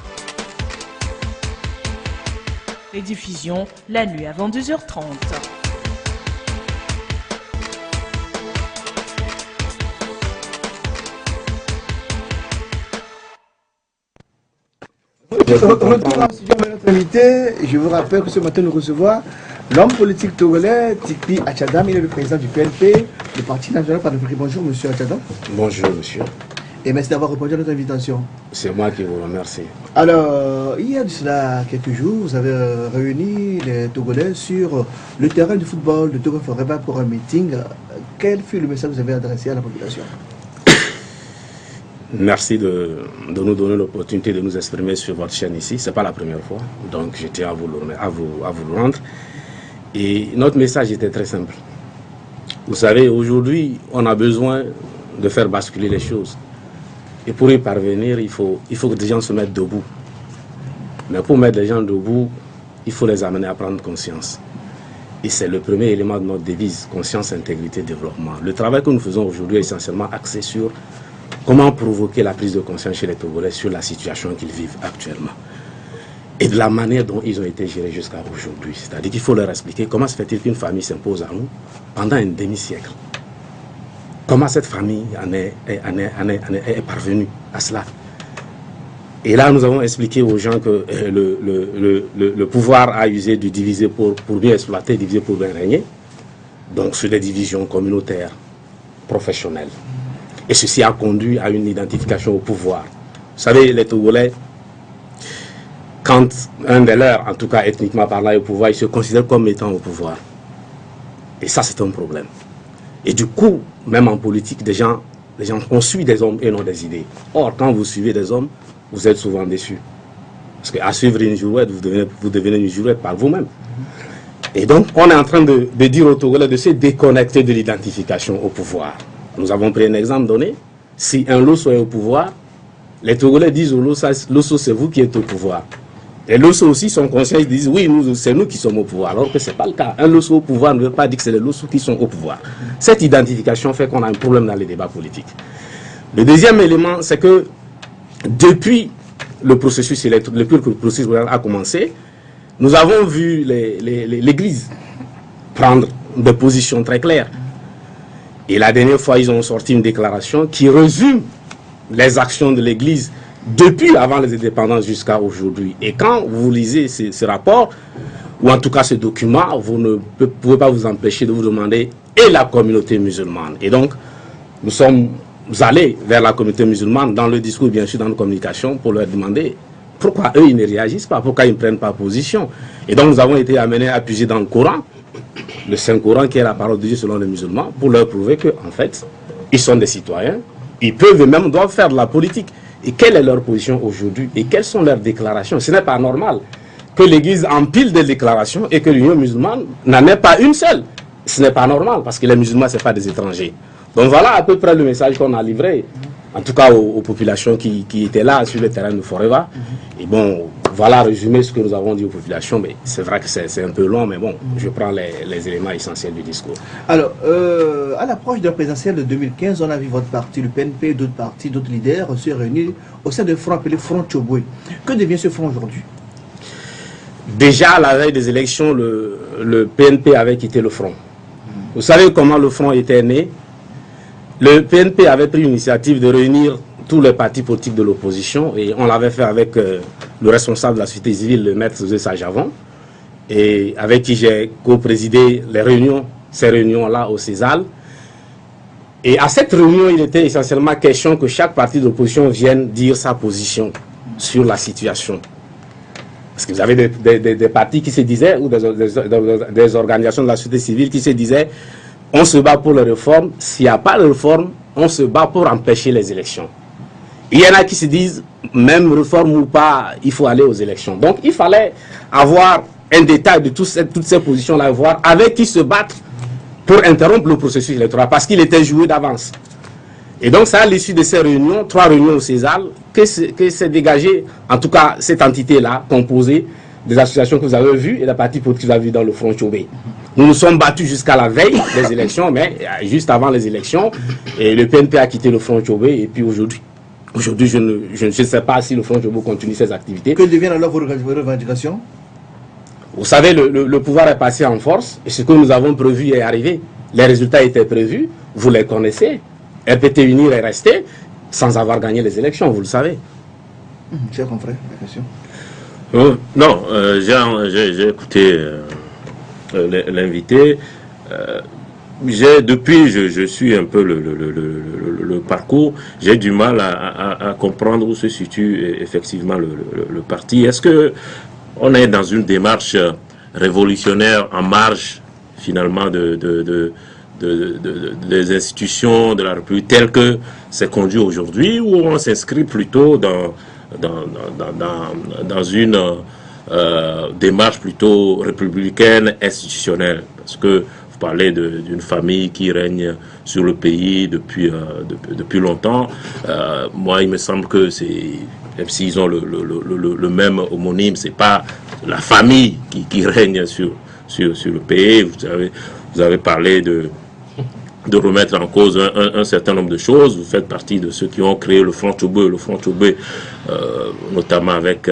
Rediffusion la nuit à 22h30. Je vous rappelle que ce matin nous recevons l'homme politique togolais Tikpi Achadam, il est le président du PNP, le Parti national par le prix. Bonjour monsieur Achadam. Bonjour monsieur. Et merci d'avoir répondu à notre invitation. C'est moi qui vous remercie. Alors, il y a de cela quelques jours, vous avez réuni les Togolais sur le terrain du football de Togo Forever pour un meeting. Quel fut le message que vous avez adressé à la population? Merci de nous donner l'opportunité de nous exprimer sur votre chaîne ici. Ce n'est pas la première fois, donc je tiens à vous le rendre. Et notre message était très simple. Vous savez, aujourd'hui, on a besoin de faire basculer les choses. Et pour y parvenir, il faut que des gens se mettent debout. Mais pour mettre les gens debout, il faut les amener à prendre conscience. Et c'est le premier élément de notre devise, conscience, intégrité, développement. Le travail que nous faisons aujourd'hui est essentiellement axé sur comment provoquer la prise de conscience chez les Togolais sur la situation qu'ils vivent actuellement. Et de la manière dont ils ont été gérés jusqu'à aujourd'hui. C'est-à-dire qu'il faut leur expliquer comment se fait-il qu'une famille s'impose à nous pendant un demi-siècle. Comment cette famille est parvenue à cela. Et là, nous avons expliqué aux gens que le pouvoir a usé du diviser pour mieux exploiter, diviser pour bien régner. Donc sur des divisions communautaires, professionnelles. Et ceci a conduit à une identification au pouvoir. Vous savez, les Togolais, quand un des leurs, en tout cas ethniquement parlant, est au pouvoir, ils se considèrent comme étant au pouvoir. Et ça, c'est un problème. Et du coup, même en politique, les gens on suit des hommes et non des idées. Or, quand vous suivez des hommes, vous êtes souvent déçus. Parce qu'à suivre une girouette, vous devenez une girouette par vous-même. Et donc, on est en train de dire aux Togolais de se déconnecter de l'identification au pouvoir. Nous avons pris un exemple donné. Si un Losso est au pouvoir, les Togolais disent au Losso, c'est vous qui êtes au pouvoir. Les Losso aussi sont conscients, ils disent oui, c'est nous qui sommes au pouvoir. Alors que ce n'est pas le cas. Un Losso au pouvoir ne veut pas dire que c'est les Losso qui sont au pouvoir. Cette identification fait qu'on a un problème dans les débats politiques. Le deuxième élément, c'est que depuis le processus a commencé, nous avons vu l'Église prendre des positions très claires. Et la dernière fois, ils ont sorti une déclaration qui résume les actions de l'Église depuis avant les indépendances jusqu'à aujourd'hui. Et quand vous lisez ce rapport, ou en tout cas ce document, vous ne pouvez pas vous empêcher de vous demander et la communauté musulmane. Et donc, nous sommes allés vers la communauté musulmane dans le discours, bien sûr, dans nos communications, pour leur demander pourquoi eux, ils ne réagissent pas, pourquoi ils ne prennent pas position. Et donc, nous avons été amenés à puiser dans le Coran, le Saint-Coran, qui est la parole de Dieu selon les musulmans, pour leur prouver qu'en fait, ils sont des citoyens, ils peuvent et même doivent faire de la politique. Et quelle est leur position aujourd'hui et quelles sont leurs déclarations? Ce n'est pas normal que l'Église empile des déclarations et que l'Union musulmane n'en ait pas une seule. Ce n'est pas normal parce que les musulmans, ce n'est pas des étrangers. Donc voilà à peu près le message qu'on a livré, en tout cas aux populations qui étaient là sur le terrain de Forever. Et bon, voilà résumé ce que nous avons dit aux populations, mais c'est vrai que c'est un peu long, mais bon, je prends les éléments essentiels du discours. Alors, à l'approche de la présidentielle de 2015, on a vu votre parti, le PNP, d'autres partis, d'autres leaders se réunir au sein d'un front appelé Front Tchobwe. Que devient ce front aujourd'hui? Déjà, à la veille des élections, le PNP avait quitté le front. Vous savez comment le front était né? Le PNP avait pris l'initiative de réunir tous les partis politiques de l'opposition et on l'avait fait avec le responsable de la société civile, le maître José Sajavon, et avec qui j'ai co-présidé ces réunions-là au Césal. Et à cette réunion, il était essentiellement question que chaque parti de l'opposition vienne dire sa position sur la situation. Parce que vous avez des partis qui se disaient, ou des organisations de la société civile qui se disaient, on se bat pour les réformes, s'il n'y a pas de réforme, on se bat pour empêcher les élections. Il y en a qui se disent, même réforme ou pas, il faut aller aux élections. Donc il fallait avoir un détail de toutes ces positions-là, voir avec qui se battre pour interrompre le processus électoral, parce qu'il était joué d'avance. Et donc c'est à l'issue de ces réunions, 3 réunions au César, que s'est dégagée, en tout cas cette entité-là, composée des associations que vous avez vues et des partis politiques que vous avez vus dans le Front Tchobwe. Nous nous sommes battus jusqu'à la veille des élections, mais juste avant les élections, et le PNP a quitté le Front Tchobwe, et puis aujourd'hui, je ne sais pas si le Front Tchobwe continue ses activités. Que deviennent alors vos revendications? Vous savez, le pouvoir est passé en force, et ce que nous avons prévu est arrivé. Les résultats étaient prévus, vous les connaissez. RPT Unir est resté sans avoir gagné les élections, vous le savez. Cher confrère, la question. Non, j'ai écouté l'invité. Depuis, je suis un peu le parcours, j'ai du mal à comprendre où se situe effectivement le parti. Est-ce que on est dans une démarche révolutionnaire en marge finalement des institutions de la République telles que c'est conduit aujourd'hui, ou on s'inscrit plutôt dans une démarche plutôt républicaine institutionnelle? Parce que vous parlez d'une famille qui règne sur le pays depuis longtemps. Moi, il me semble que même s'ils ont le même homonyme, c'est pas la famille qui règne sur le pays. Vous avez parlé de remettre en cause un certain nombre de choses. Vous faites partie de ceux qui ont créé le Front Tchobwe, notamment avec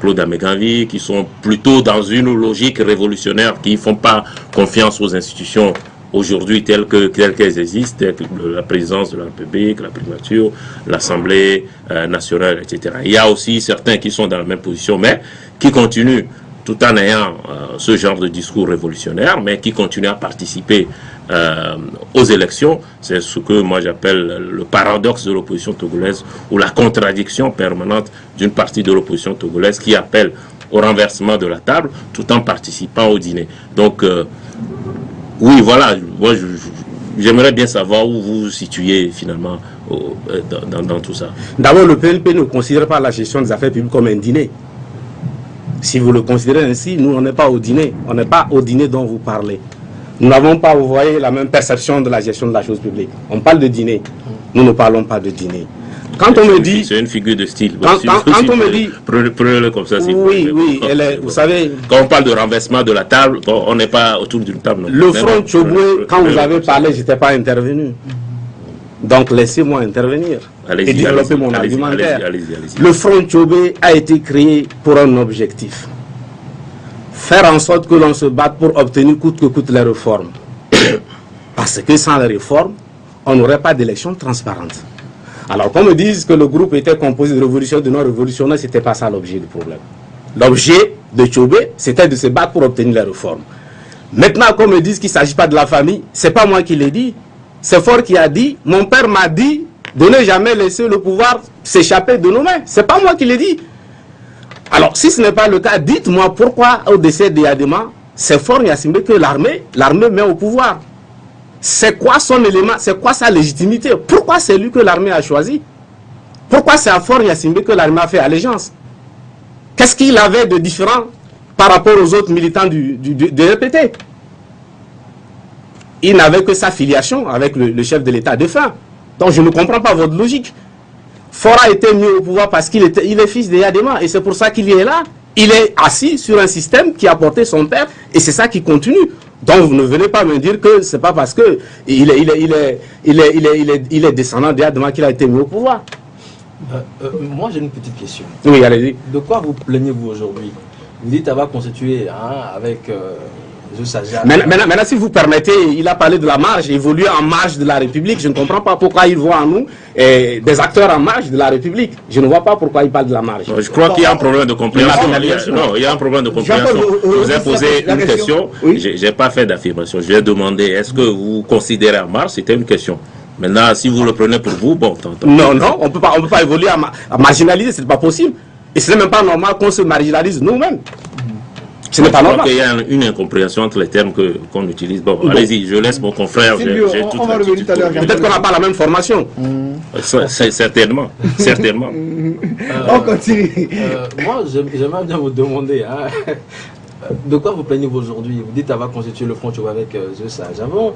Claude Ameganvi, qui sont plutôt dans une logique révolutionnaire, qui ne font pas confiance aux institutions aujourd'hui telles qu'elles existent, telles que la présidence de la République, la primature, l'Assemblée nationale, etc. Il y a aussi certains qui sont dans la même position, mais qui continuent, tout en ayant ce genre de discours révolutionnaire, mais qui continuent à participer aux élections. C'est ce que moi j'appelle le paradoxe de l'opposition togolaise, ou la contradiction permanente d'une partie de l'opposition togolaise qui appelle au renversement de la table tout en participant au dîner. Donc oui, voilà, moi j'aimerais bien savoir où vous vous situez finalement dans tout ça. D'abord, le PNP ne considère pas la gestion des affaires publiques comme un dîner. Si vous le considérez ainsi, nous on n'est pas au dîner. On n'est pas au dîner dont vous parlez. Nous n'avons pas, vous voyez, la même perception de la gestion de la chose publique. On parle de dîner. Nous ne parlons pas de dîner. Quand on me dit... C'est une figure de style. Quand on me dit... Prenez-le comme ça. Oui, oui. Vous savez... Quand on parle de renversement de la table, on n'est pas autour d'une table. Le Front Tchobwe, quand vous avez parlé, je n'étais pas intervenu. Donc laissez-moi intervenir et développer mon argumentaire. Le Front Tchobwe a été créé pour un objectif. Faire en sorte que l'on se batte pour obtenir coûte que coûte les réformes. Parce que sans la réforme, on n'aurait pas d'élection transparente. Alors, qu'on me dise que le groupe était composé de révolutionnaires, de non-révolutionnaires, ce n'était pas ça l'objet du problème. L'objet de Tchobé, c'était de se battre pour obtenir la réforme. Maintenant, qu'on me dise qu'il ne s'agit pas de la famille, ce n'est pas moi qui l'ai dit. C'est Faure qui a dit, mon père m'a dit de ne jamais laisser le pouvoir s'échapper de nos mains. Ce n'est pas moi qui l'ai dit. Alors, si ce n'est pas le cas, dites-moi pourquoi, au décès de Yadema, c'est Faure Gnassingbé que l'armée met au pouvoir. C'est quoi son élément, c'est quoi sa légitimité? Pourquoi c'est lui que l'armée a choisi? Pourquoi c'est à Faure Gnassingbé que l'armée a fait allégeance? Qu'est-ce qu'il avait de différent par rapport aux autres militants de RPT? Il n'avait que sa filiation avec le chef de l'État défunt. Donc je ne comprends pas votre logique. Faure a été mis au pouvoir parce qu'il est fils de Yadema et c'est pour ça qu'il est là. Il est assis sur un système qui a porté son père et c'est ça qui continue. Donc vous ne venez pas me dire que c'est pas parce que il est descendant de Yadema qu'il a été mis au pouvoir. Moi j'ai une petite question. Oui, allez-y. De quoi vous plaignez-vous aujourd'hui? Vous dites avoir constitué avec Maintenant, si vous permettez, il a parlé de la marge, évoluer en marge de la République. Je ne comprends pas pourquoi il voit en nous des acteurs en marge de la République. Je ne vois pas pourquoi il parle de la marge. Je crois qu'il y a un problème de compréhension. Non, il y a un problème de compréhension. Je vous ai posé une question. Oui. Je n'ai pas fait d'affirmation. Je vais demander, est-ce que vous considérez en marge? C'était une question. Maintenant, si vous le prenez pour vous, bon, Non, on ne peut pas évoluer à marginaliser, ce n'est pas possible. Et ce n'est même pas normal qu'on se marginalise nous-mêmes. Ce n'est pas normal. Je crois qu'il y a une incompréhension entre les termes qu'on utilise. Bon, allez-y, je laisse mon confrère. Peut-être qu'on n'a pas la même formation. Certainement. Certainement. On continue. Moi, j'aimerais bien vous demander, de quoi vous plaignez-vous aujourd'hui? Vous dites avoir constitué le front avec Zeus avant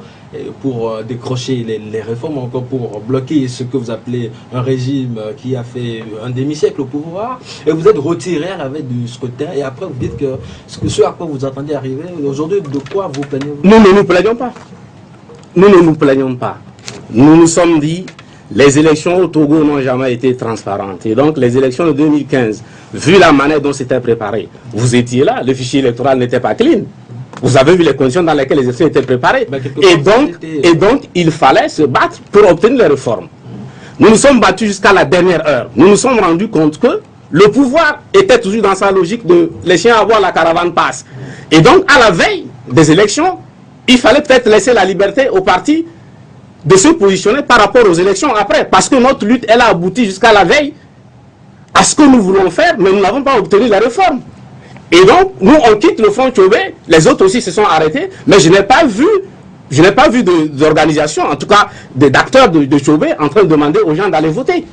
pour décrocher les réformes, encore pour bloquer ce que vous appelez un régime qui a fait un demi-siècle au pouvoir, et vous êtes retiré à la veille du scrutin, et après vous dites que ce à quoi vous attendez arriver, aujourd'hui, de quoi vous plaignez-vous? Nous ne nous plaignons pas. Nous ne nous plaignons pas. Nous nous sommes dit, les élections au Togo n'ont jamais été transparentes. Et donc, les élections de 2015, vu la manière dont c'était préparé, vous étiez là, le fichier électoral n'était pas clean. Vous avez vu les conditions dans lesquelles les élections étaient préparées. Et donc, il fallait se battre pour obtenir les réformes. Nous nous sommes battus jusqu'à la dernière heure. Nous nous sommes rendus compte que le pouvoir était toujours dans sa logique de les chiens à voir, la caravane passe. Et donc, à la veille des élections, il fallait peut-être laisser la liberté aux partis de se positionner par rapport aux élections après. Parce que notre lutte, elle a abouti jusqu'à la veille à ce que nous voulons faire, mais nous n'avons pas obtenu la réforme. Et donc, nous, on quitte le front Tchobé, les autres aussi se sont arrêtés, mais je n'ai pas vu d'organisation, en tout cas d'acteurs de Tchobé, en train de demander aux gens d'aller voter.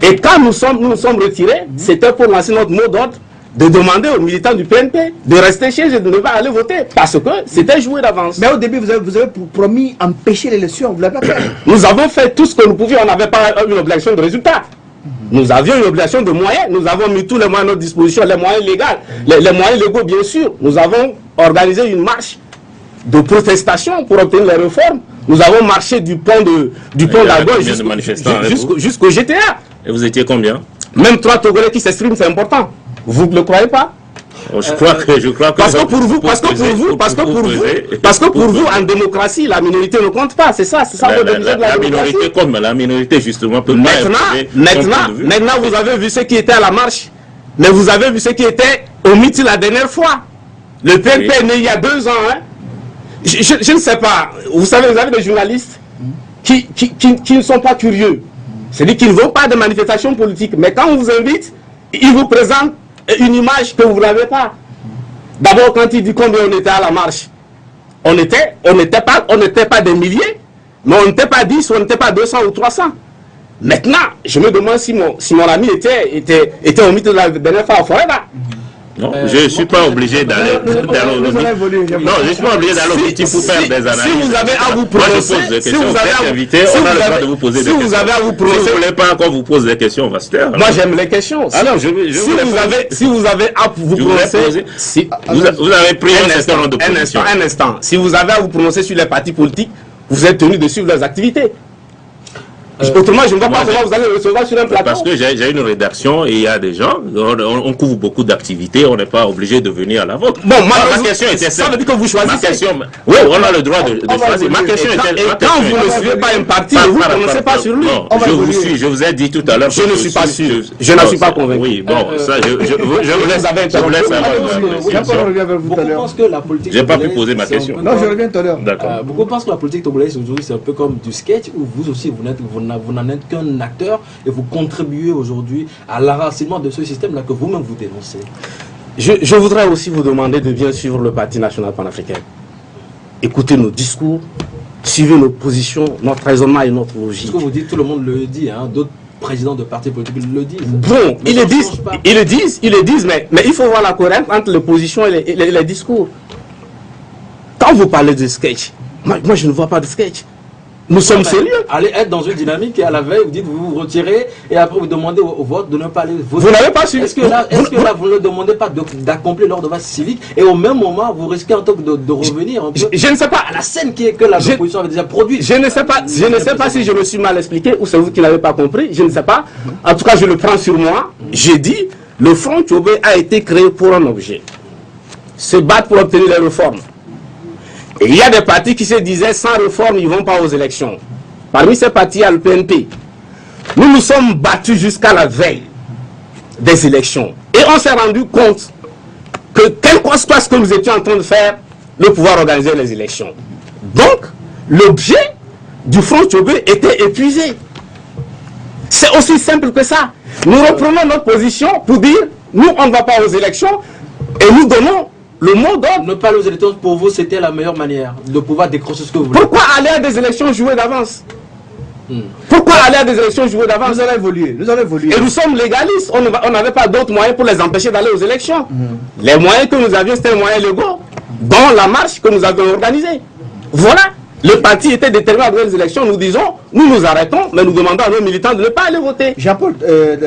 Et quand nous nous sommes retirés, c'était pour lancer notre mot d'ordre de demander aux militants du PNP de rester chez eux et de ne pas aller voter, parce que c'était joué d'avance. Mais au début, vous avez promis empêcher l'élection, vous ne l'avez pas fait. Nous avons fait tout ce que nous pouvions, on n'avait pas une obligation de résultat. Nous avions une obligation de moyens, nous avons mis tous les moyens à notre disposition, les moyens légaux, les moyens légaux bien sûr. Nous avons organisé une marche de protestation pour obtenir les réformes. Nous avons marché du pont d'Argois jusqu'au GTA. Et vous étiez combien? Même 3 Togolais qui s'expriment, c'est important. Vous ne le croyez pas? Je crois que parce que pour vous, en démocratie, la minorité ne compte pas. C'est ça la minorité compte, mais la minorité justement peut maintenant, vous avez vu ce qui était à la marche, mais vous avez vu ce qui était au meeting la dernière fois. Le PNP est né il y a 2 ans. Je ne sais pas. Vous savez, vous avez des journalistes qui ne sont pas curieux. C'est-à-dire qu'ils ne vont pas de manifestations politiques. Mais quand on vous invite, ils vous présentent une image que vous n'avez pas. D'abord, quand il dit combien on était à la marche, on n'était pas des milliers, mais on n'était pas 10, on n'était pas 200 ou 300. Maintenant, je me demande si mon ami était au mythe de la dernière fois à Forêt là. Non, je ne suis pas obligé d'aller au meeting. Non, je ne suis pas obligé d'aller au meeting pour faire des analyses. Si vous avez à vous prononcer, moi je pose des questions, vous êtes invité, on a le droit de vous poser des questions. Si vous avez à vous prononcer, si vous ne voulez pas encore vous poser des questions, on va se taire. Moi j'aime les questions. Alors, si vous avez à vous prononcer, vous avez pris un certain nombre de positions. Un instant. Si vous avez à vous prononcer sur les partis politiques, vous êtes tenu de suivre leurs activités. Autrement, je ne vois pas comment vous allez le recevoir sur un plateau. Parce que j'ai une rédaction et il y a des gens, on couvre beaucoup d'activités, on n'est pas obligé de venir à la vôtre. Bon, ma question était ça veut dire que vous choisissez. Oui, on a le droit de choisir. Ma question était... Et quand vous ne suivez pas un parti, vous ne prononcez pas sur lui. Non, je vous ai dit tout à l'heure... Je ne suis pas sûr. Je n'en suis pas convaincu. Oui, bon, ça, je vous laisse Beaucoup pensent que la politique... J'ai pas pu poser ma question. Non, je reviens tout à l'heure. D'accord. Beaucoup pensent que la politique togolaise aujourd'hui, c'est un peu comme du sketch où vous aussi, vous n'en êtes qu'un acteur et vous contribuez aujourd'hui à l'enracinement de ce système-là que vous-même vous dénoncez. Je voudrais aussi vous demander de bien suivre le Parti national panafricain. Écoutez nos discours, suivez nos positions, notre raisonnement et notre logique. Ce que vous dites, tout le monde le dit, hein, d'autres présidents de partis politiques le disent. Bon, ils le disent, mais il faut voir la cohérence entre les positions et les discours. Quand vous parlez de sketch, moi je ne vois pas de sketch. Nous sommes sérieux. Allez être dans une dynamique et à la veille, vous dites, vous vous retirez et après vous demandez au vote de ne pas aller voter. Vous n'avez pas suivi. Est-ce que là, vous ne demandez pas d'accomplir leur devoir civique et au même moment, vous risquez en tant que de revenir un peu je ne sais pas à la scène qui est que la opposition avait déjà produite. Je ne sais pas si je me suis mal expliqué ou c'est vous qui n'avez pas compris. Je ne sais pas. En tout cas, je le prends sur moi. J'ai dit, le Front Tchobé a été créé pour un objet. Se battre pour obtenir les réformes. Et il y a des partis qui se disaient sans réforme, ils ne vont pas aux élections. Parmi ces partis, il y a le PNP. Nous nous sommes battus jusqu'à la veille des élections. Et on s'est rendu compte que, quel que soit ce que nous étions en train de faire, le pouvoir organiser les élections. Donc, l'objet du Front Tchobé était épuisé. C'est aussi simple que ça. Nous reprenons notre position pour dire, nous, on ne va pas aux élections et nous donnons le mot d'ordre. Ne pas aller aux élections, pour vous, c'était la meilleure manière de pouvoir décrocher ce que vous voulez. Pourquoi aller à des élections jouées d'avance? Pourquoi aller à des élections jouées d'avance? Nous allons évoluer. Et nous sommes légalistes. On n'avait pas d'autres moyens pour les empêcher d'aller aux élections. Les moyens que nous avions, c'était les moyens légaux, dont la marche que nous avions organisée. Voilà. Le parti était déterminé à les élections. Nous disons, nous arrêtons, mais nous demandons à nos militants de ne pas aller voter. Jean-Paul,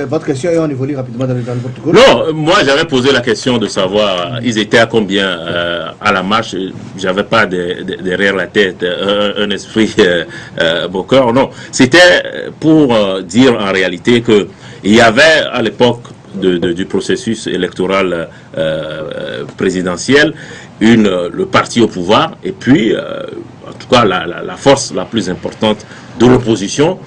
votre question et on évolue rapidement dans votre groupe. Non, moi j'avais posé la question de savoir, ils étaient à combien à la marche. J'avais pas derrière la tête un esprit moqueur. Non, c'était pour dire en réalité que il y avait à l'époque du processus électoral présidentiel le parti au pouvoir et puis en tout cas la force la plus importante de l'opposition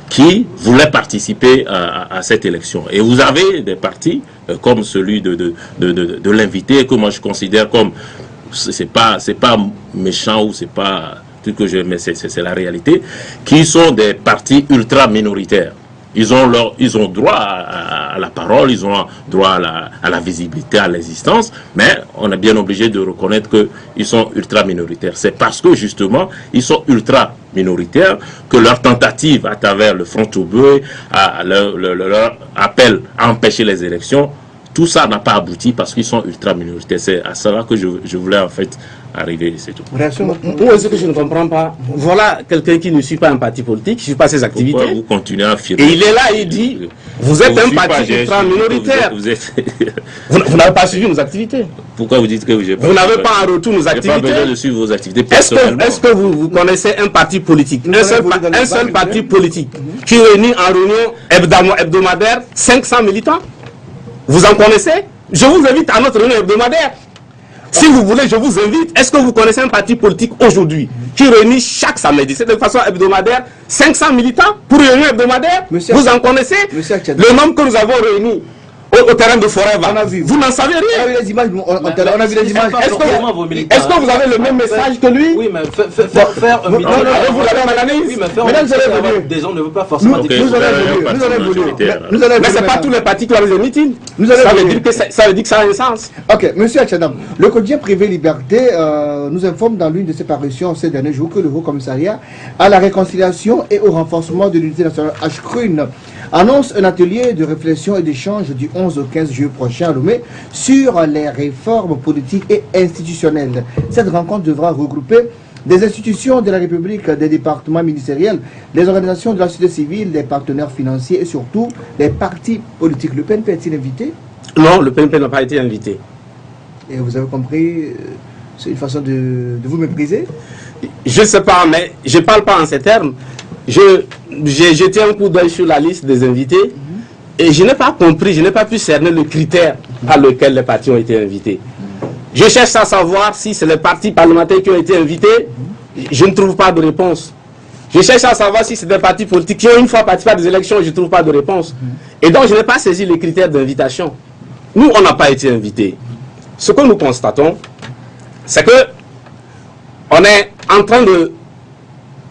qui voulait participer à cette élection. Et vous avez des partis comme celui de l'invité que moi je considère comme c'est pas méchant ou c'est pas tout que je mais c'est la réalité, qui sont des partis ultra minoritaires. Ils ont droit à la parole, ils ont droit à la visibilité, à l'existence, mais on est bien obligé de reconnaître qu'ils sont ultra minoritaires. C'est parce que justement, ils sont ultra minoritaires que leur tentative à travers le Front Tchobé, leur appel à empêcher les élections, tout ça n'a pas abouti parce qu'ils sont ultra minoritaires. C'est à cela que je voulais en fait arriver, c'est tout. Moi, ce que je ne comprends pas, voilà quelqu'un qui ne suit pas un parti politique, qui ne suit pas ses activités. Pourquoi vous continuez à affirmer? Et il est là, il dit, vous êtes un parti ultra minoritaire. Vous n'avez pas suivi nos activités. Pourquoi vous dites que vous n'avez pas en retour nos activités? Pas besoin de suivre vos activités. Est-ce que vous connaissez un parti politique, un seul parti politique qui réunit en réunion hebdomadaire 500 militants? Vous en connaissez? Je vous invite à notre réunion hebdomadaire. Si vous voulez, je vous invite. Est-ce que vous connaissez un parti politique aujourd'hui qui réunit chaque samedi, c'est de façon hebdomadaire, 500 militants pour une réunion hebdomadaire? Vous en connaissez? Le nombre que nous avons réuni au terrain de Forever, vous n'en savez rien. On a vu les images. On a vu les images. Est-ce que vous avez le même message que lui? Oui, mais faire un meeting. Vous l'avez en analyse. Oui, mais faire un meeting des gens ne veut pas forcément dire. Nous allons évoluer. Mais ce n'est pas tous les partis qui ont des meetings. Ça veut dire que ça a un sens. Ok, monsieur Achadam, le quotidien privé Liberté nous informe dans l'une de ses parutions ces derniers jours que le Haut Commissariat à la réconciliation et au renforcement de l'unité nationale H-Crune annonce un atelier de réflexion et d'échange du 11 au 15 juillet prochain à Lomé sur les réformes politiques et institutionnelles. Cette rencontre devra regrouper des institutions de la République, des départements ministériels, les organisations de la société civile, les partenaires financiers et surtout les partis politiques. Le PNP est-il invité? Non, le PNP n'a pas été invité. Et vous avez compris, c'est une façon de vous mépriser? Je ne sais pas, mais je ne parle pas en ces termes. j'ai jeté un coup d'œil sur la liste des invités et je n'ai pas compris, je n'ai pas pu cerner le critère par lequel les partis ont été invités. Je cherche à savoir si c'est les partis parlementaires qui ont été invités, je ne trouve pas de réponse. Je cherche à savoir si c'est des partis politiques qui ont une fois participé à des élections, je ne trouve pas de réponse. Et donc je n'ai pas saisi les critères d'invitation. Nous, on n'a pas été invités. Ce que nous constatons, c'est que on est en train de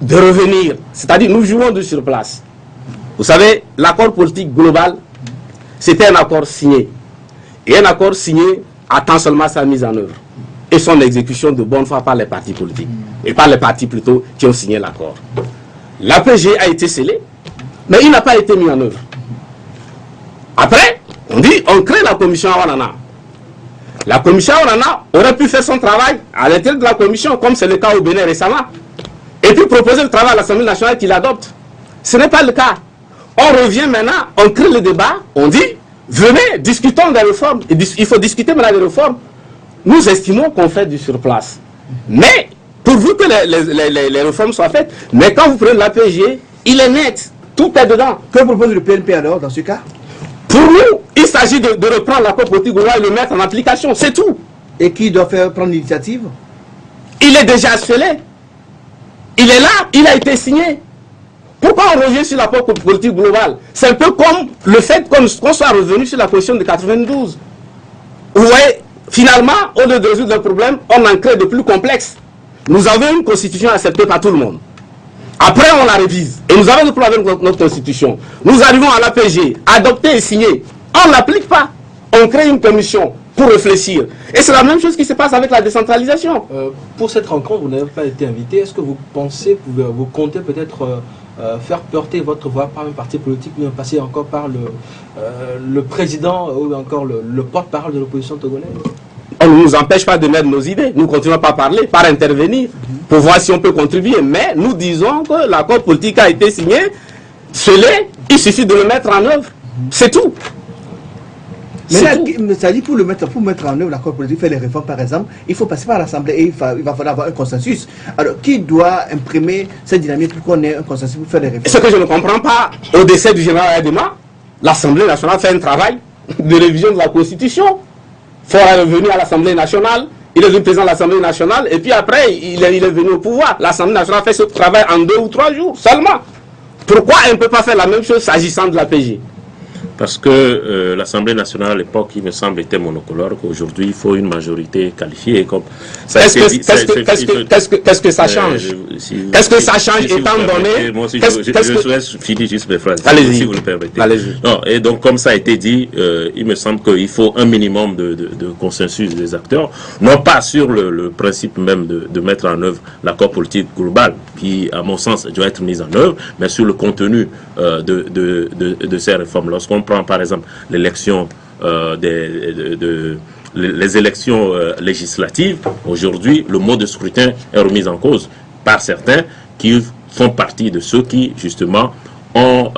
revenir, c'est-à-dire nous jouons de sur place. Vous savez, l'accord politique global, c'était un accord signé. Et un accord signé attend seulement sa mise en œuvre et son exécution de bonne foi par les partis politiques. Et par les partis plutôt qui ont signé l'accord. L'APG a été scellé, mais il n'a pas été mis en œuvre. Après, on dit, on crée la commission Awanana. La commission Awanana aurait pu faire son travail à l'intérieur de la commission, comme c'est le cas au Bénin récemment, et puis proposer le travail à l'Assemblée nationale qu'il adopte. Ce n'est pas le cas. On revient maintenant, on crée le débat, on dit, venez, discutons des réformes. Il faut discuter maintenant des réformes. Nous estimons qu'on fait du surplace. Mais, pourvu que les réformes soient faites, mais quand vous prenez l'APG, il est net, tout est dedans. Que propose le PNP alors dans ce cas? Pour nous, il s'agit de reprendre l'accord politique global et le mettre en application, c'est tout. Et qui doit prendre l'initiative? Il est déjà scellé. Il est là, il a été signé. Pourquoi on revient sur l'accord politique global? C'est un peu comme le fait qu'on soit revenu sur la position de 92. Vous voyez, finalement, au lieu de résoudre un problème, on en crée de plus complexes. Nous avons une constitution acceptée par tout le monde. Après, on la révise. Et nous avons des problèmes avec notre constitution. Nous arrivons à l'APG, adopter et signer. On ne l'applique pas. On crée une commission pour réfléchir. Et c'est la même chose qui se passe avec la décentralisation. Pour cette rencontre, vous n'avez pas été invité. Est-ce que vous pensez, vous comptez peut-être faire porter votre voix par un parti politique, ou passer encore par le président ou encore le porte-parole de l'opposition togolaise? On ne nous empêche pas de mettre nos idées. Nous continuons pas à parler, par intervenir, pour voir si on peut contribuer. Mais nous disons que l'accord politique a été signé, scellé, il suffit de le mettre en œuvre. C'est tout. Mais ça dit pour mettre en œuvre l'accord politique, faire les réformes par exemple, il faut passer par l'Assemblée et il va falloir avoir un consensus. Alors qui doit imprimer cette dynamique pour qu'on ait un consensus pour faire les réformes? Ce que je ne comprends pas, au décès du général Adema, l'Assemblée nationale fait un travail de révision de la Constitution. Il faut revenir à l'Assemblée nationale, il est devenu président de l'Assemblée nationale, et puis après, il est venu au pouvoir. L'Assemblée nationale fait ce travail en 2 ou 3 jours seulement. Pourquoi elle ne peut pas faire la même chose s'agissant de l'APG? Parce que l'Assemblée nationale à l'époque, il me semble, était monocolore, qu'aujourd'hui il faut une majorité qualifiée. Qu'est-ce que ça change? Qu'est-ce que ça change étant donné? Moi aussi, je souhaite finir juste mes phrases, si vous le permettez. Non, et donc, comme ça a été dit, il me semble qu'il faut un minimum de consensus des acteurs, non pas sur le principe même de mettre en œuvre l'accord politique global, qui, à mon sens, doit être mis en œuvre, mais sur le contenu de ces réformes. Lorsqu'on prend par exemple l'élection les élections législatives, aujourd'hui le mode de scrutin est remis en cause par certains qui font partie de ceux qui justement ont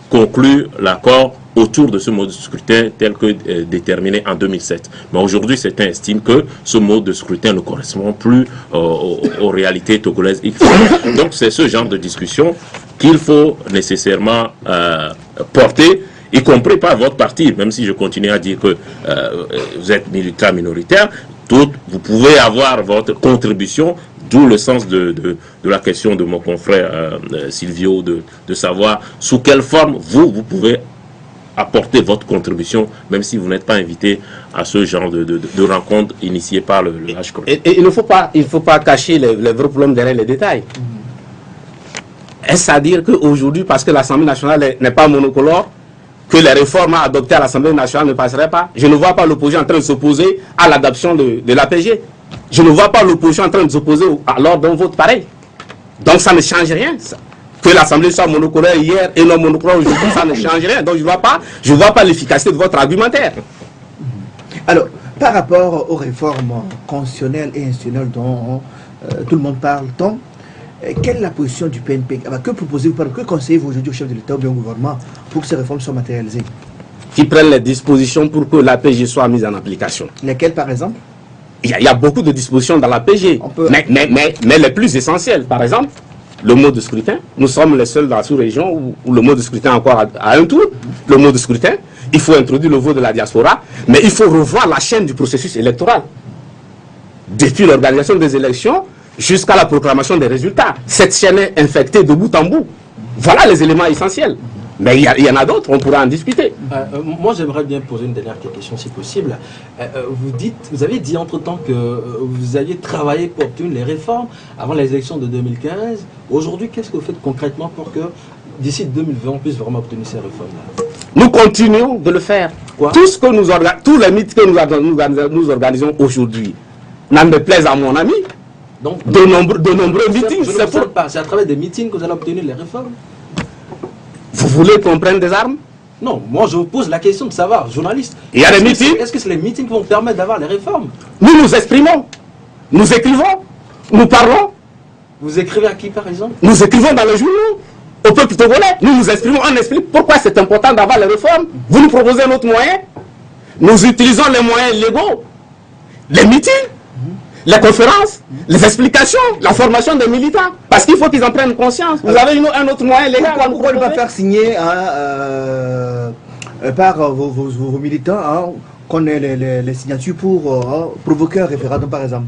conclu l'accord autour de ce mode de scrutin tel que déterminé en 2007. Mais aujourd'hui, certains estiment que ce mode de scrutin ne correspond plus aux réalités togolaises. Donc c'est ce genre de discussion qu'il faut nécessairement porter, y compris par votre parti, même si je continue à dire que vous êtes militant minoritaire, vous pouvez avoir votre contribution, d'où le sens de la question de mon confrère Silvio, de savoir sous quelle forme vous pouvez apporter votre contribution, même si vous n'êtes pas invité à ce genre de rencontre initiée par le HCOM. Et il ne faut pas cacher les vrais problèmes derrière les détails. Est-ce à dire qu'aujourd'hui, parce que l'Assemblée nationale n'est pas monocolore, que les réformes adoptées à l'Assemblée nationale ne passeraient pas? Je ne vois pas l'opposition en train de s'opposer à l'adoption de l'APG. Je ne vois pas l'opposition en train de s'opposer à l'ordre d'un vote pareil. Donc ça ne change rien. Ça. Que l'Assemblée soit monocolore hier et non monocolore aujourd'hui, ça ne change rien. Donc je ne vois pas l'efficacité de votre argumentaire. Alors, par rapport aux réformes constitutionnelles et institutionnelles dont tout le monde parle tant, quelle est la position du PNP? Que proposez-vous, que conseillez-vous aujourd'hui au chef de l'État ou bien au gouvernement pour que ces réformes soient matérialisées? Qui prennent les dispositions pour que l'APG soit mise en application. Lesquelles par exemple? Il y a beaucoup de dispositions dans l'APG, mais les plus essentielles, par exemple, le mode de scrutin. Nous sommes les seuls dans la sous-région où le mode de scrutin encore à un tour. Le mode de scrutin. Il faut introduire le vote de la diaspora, mais il faut revoir la chaîne du processus électoral. Depuis l'organisation des élections jusqu'à la proclamation des résultats. Cette chaîne est infectée de bout en bout. Voilà les éléments essentiels. Mais il y en a d'autres, on pourra en discuter. Moi, j'aimerais bien poser une dernière question, si possible. Vous avez dit entre-temps que vous aviez travaillé pour obtenir les réformes avant les élections de 2015. Aujourd'hui, qu'est-ce que vous faites concrètement pour que d'ici 2020, on puisse vraiment obtenir ces réformes-là? Nous continuons de le faire. Tout ce que tous les mythes que nous organisons aujourd'hui, n'en déplaise à mon ami, donc, de nombreux meetings. C'est à travers des meetings que vous allez obtenir les réformes. Vous voulez qu'on prenne des armes? Non, moi je vous pose la question de savoir, journaliste. Il y a des meetings. Est-ce que c'est les meetings qui vont permettre d'avoir les réformes? Nous nous exprimons, nous écrivons, nous parlons. Vous écrivez à qui par exemple? Nous écrivons dans les journaux, au peuple togolais. Nous nous exprimons, on explique pourquoi c'est important d'avoir les réformes. Vous nous proposez un autre moyen. Nous utilisons les moyens légaux, les meetings, les conférences, les explications, la formation des militants. Parce qu'il faut qu'ils en prennent conscience. Vous avez un autre moyen légal. Pourquoi ne pas faire signer par vos militants qu'on ait les signatures pour provoquer un référendum par exemple?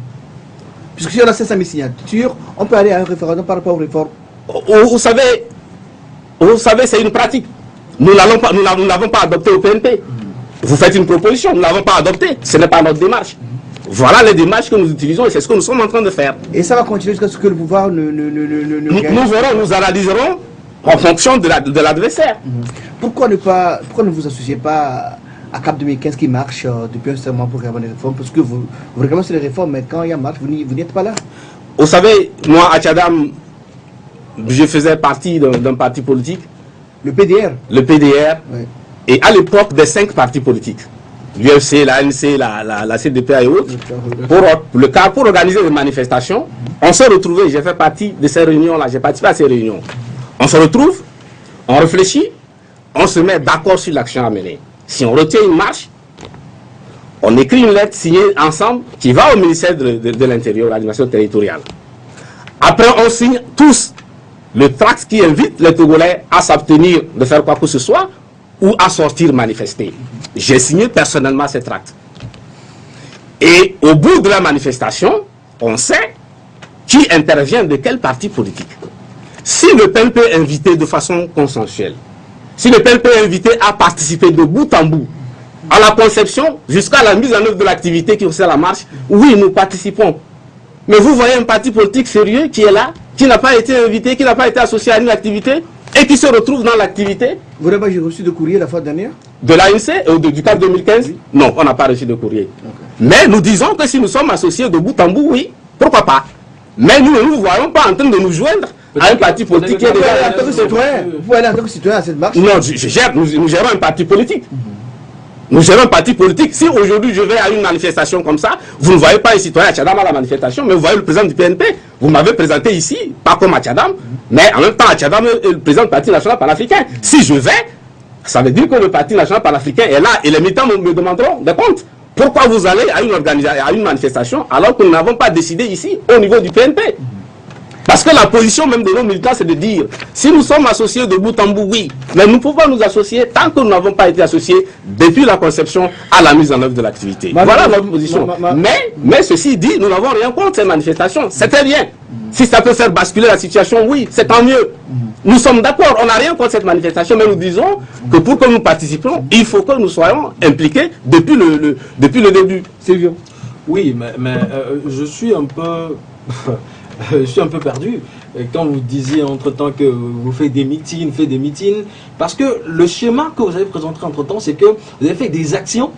Puisque si on a 500 000 signatures, on peut aller à un référendum par rapport aux réformes. Vous savez, c'est une pratique. Nous n'avons pas adopté au PNP. Vous faites une proposition, nous ne l'avons pas adoptée. Ce n'est pas notre démarche. Voilà les démarches que nous utilisons et c'est ce que nous sommes en train de faire. Et ça va continuer jusqu'à ce que le pouvoir nous verrons, nous analyserons en fonction de l'adversaire. Pourquoi ne vous associez pas à CAP 2015 qui marche depuis un certain moment pour réclamer les réformes? Parce que vous réclamez sur les réformes, mais quand il y a marche, vous n'êtes pas là. Vous savez, moi à Tchadam, je faisais partie d'un parti politique. Le PDR. Le PDR. Oui. Et à l'époque des 5 partis politiques. L'UFC, l'ANC, la CDPA et autres, pour organiser des manifestations, on s'est retrouvés, j'ai fait partie de ces réunions-là, j'ai participé à ces réunions. On se retrouve, on réfléchit, on se met d'accord sur l'action à mener. Si on retient une marche, on écrit une lettre signée ensemble qui va au ministère de l'Intérieur, l'administration territoriale. Après, on signe tous le tract qui invite les Togolais à s'abstenir de faire quoi que ce soit ou à sortir manifester. J'ai signé personnellement ces tracts. Et au bout de la manifestation, on sait qui intervient de quel parti politique. Si le PNP est invité de façon consensuelle, si le PNP est invité à participer de bout en bout à la conception jusqu'à la mise en œuvre de l'activité qui concerne la marche, oui, nous participons. Mais vous voyez un parti politique sérieux qui est là, qui n'a pas été invité, qui n'a pas été associé à une activité et qui se retrouve dans l'activité. Vous n'avez pas reçu de courrier la fois dernière? De l'ANC, du CAP 2015? Oui. Non, on n'a pas reçu de courrier. Okay. Mais nous disons que si nous sommes associés de bout en bout, oui, pourquoi pas? Mais nous ne nous voyons pas en train de nous joindre à un parti politique qui est déjà... Vous pouvez aller en tant que citoyen à cette marche? Non, nous gérons un parti politique. Nous gérons un parti politique. Si aujourd'hui je vais à une manifestation comme ça, vous ne voyez pas un citoyen à Tchadam à la manifestation, mais vous voyez le président du PNP. Vous m'avez présenté ici, pas comme à Tchadam, mais en même temps à Tchadam, le président du Parti national panafricain. Si je vais, ça veut dire que le Parti national panafricain est là et les militants me demanderont des comptes. Pourquoi vous allez à une manifestation alors que nous n'avons pas décidé ici au niveau du PNP? Parce que la position même de nos militants, c'est de dire, si nous sommes associés de bout en bout, oui, mais nous pouvons nous associer tant que nous n'avons pas été associés depuis la conception à la mise en œuvre de l'activité. Voilà notre position. Mais ceci dit, nous n'avons rien contre ces manifestations. C'est très bien. Si ça peut faire basculer la situation, oui, c'est tant mieux. Nous sommes d'accord, on n'a rien contre cette manifestation, mais nous disons que pour que nous participions, il faut que nous soyons impliqués depuis le début. Silvio. Oui, mais je suis un peu... je suis un peu perdu quand vous disiez entre-temps que vous faites des meetings, parce que le schéma que vous avez présenté entre-temps, c'est que vous avez fait des actions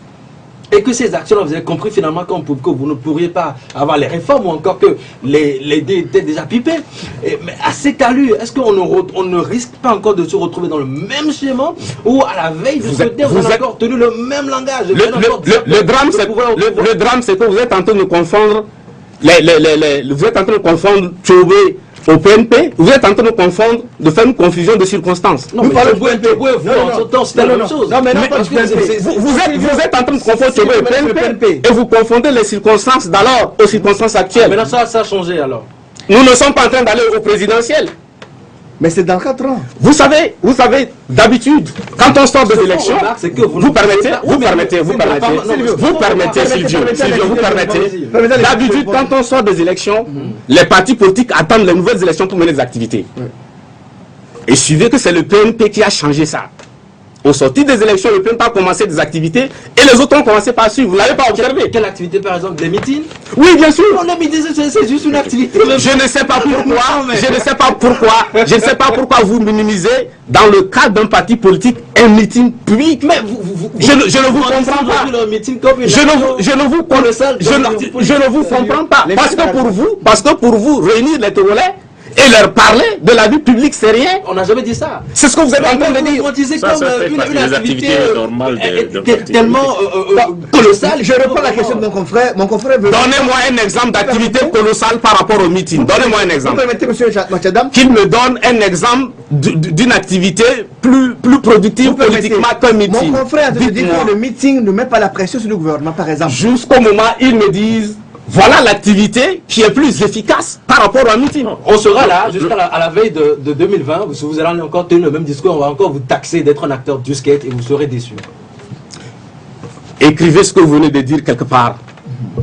et que ces actions-là, vous avez compris finalement que vous ne pourriez pas avoir les réformes ou encore que les dés étaient déjà pipés. Mais à cet allure, est-ce qu'on ne risque pas encore de se retrouver dans le même schéma ou à la veille de ce dé, vous avez encore tenu le même langage? Le drame, c'est que vous êtes en train de confondre vous êtes en train de confondre Tchobé au PNP, vous êtes en train de confondre, de faire une confusion de circonstances. Non, mais c'est la même chose. Non, mais non, vous êtes en train de confondre Tchobé au PNP et vous confondez les circonstances d'alors aux circonstances actuelles. Mais là, ça a changé alors. Nous ne sommes pas en train d'aller au présidentiel. Mais c'est dans 4 ans. Vous savez, d'habitude, quand on sort des élections, vous permettez, d'habitude, quand on sort des élections, les partis politiques attendent les nouvelles élections pour mener des activités. Et suivez que c'est le PNP qui a changé ça. Au sortir des élections, le PNP a commencé des activités et les autres ont commencé par suivre. Vous ne l'avez pas observé. Quelle activité, par exemple? Les meetings? Oui, bien sûr. Non, les meetings, c'est juste une activité. Je ne sais pas pourquoi vous minimisez dans le cadre d'un parti politique un meeting public. Mais je ne vous comprends pas. Je ne vous comprends pas. Parce que pour vous, réunir les Togolais et leur parler de la vie publique, c'est rien. On n'a jamais dit ça. C'est ce que vous êtes en train de dire. Ça fait partie des activités normales tellement colossale. Je reprends la question de mon confrère. Mon confrère veut... Donnez-moi un exemple d'activité colossale par rapport au meeting. Donnez-moi un exemple. Vous permettez, monsieur Machadam, qu'il me donne un exemple d'une activité plus productive politiquement qu'un meeting. Mon confrère dit que le meeting ne met pas la pression sur le gouvernement, par exemple. Jusqu'au moment où ils me disent voilà l'activité qui est plus efficace par rapport à un meeting. On sera là jusqu'à la veille de 2020. Si vous allez encore tenir le même discours, on va encore vous taxer d'être un acteur du skate et vous serez déçus. Écrivez ce que vous venez de dire quelque part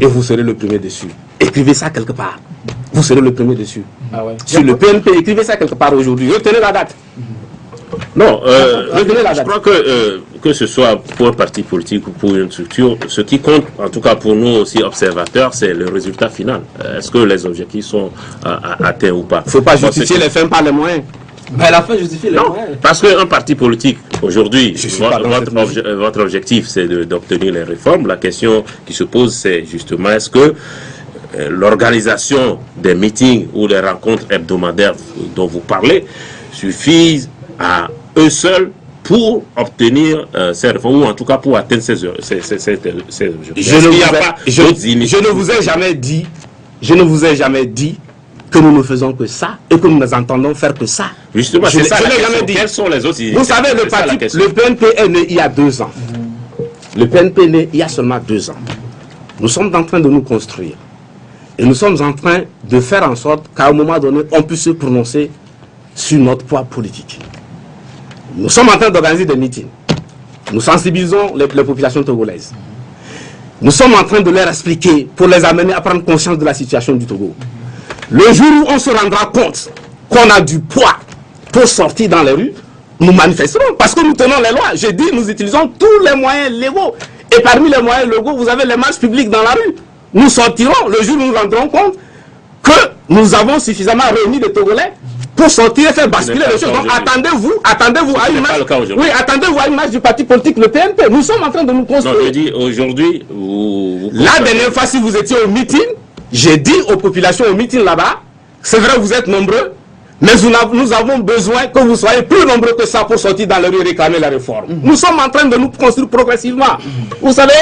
et vous serez le premier déçu. Écrivez ça quelque part. Vous serez le premier déçu. Ah ouais. Sur le PNP, écrivez ça quelque part aujourd'hui. Retenez la date. Non, je crois que ce soit pour un parti politique ou pour une structure, ce qui compte, en tout cas pour nous aussi observateurs, c'est le résultat final. Est-ce que les objectifs sont atteints ou pas? Il ne faut pas justifier les fins par les moyens. Mais à la fin, justifie les moyens. Parce qu'un parti politique, aujourd'hui, votre objectif, c'est d'obtenir les réformes. La question qui se pose, c'est justement, est-ce que l'organisation des meetings ou des rencontres hebdomadaires dont vous parlez suffisent à eux seuls pour obtenir ces réformes, ou en tout cas pour atteindre ces objectifs. Je ne vous ai jamais dit que nous ne faisons que ça et que nous ne entendons faire que ça. Justement, c'est ça la question. Quels sont les autres? Vous savez, le PNP est né il y a 2 ans. Le PNP est né il y a seulement 2 ans. Nous sommes en train de nous construire. Et nous sommes en train de faire en sorte qu'à un moment donné, on puisse se prononcer sur notre poids politique. Nous sommes en train d'organiser des meetings. Nous sensibilisons les populations togolaises. Nous sommes en train de leur expliquer, pour les amener à prendre conscience de la situation du Togo. Le jour où on se rendra compte qu'on a du poids pour sortir dans les rues, nous manifesterons parce que nous tenons les lois. J'ai dit, nous utilisons tous les moyens légaux. Et parmi les moyens légaux, vous avez les marches publiques dans la rue. Nous sortirons le jour où nous nous rendrons compte que nous avons suffisamment réuni les Togolais pour sortir et faire basculer les choses. Donc attendez-vous à une marche. Oui, attendez-vous à une marche du parti politique, le PNP. Nous sommes en train de nous construire. Non, je dis aujourd'hui, la dernière fois, si vous étiez au meeting, j'ai dit aux populations au meeting là-bas, c'est vrai, vous êtes nombreux, mais nous avons besoin que vous soyez plus nombreux que ça pour sortir dans les rues et réclamer la réforme. Nous sommes en train de nous construire progressivement. Vous savez,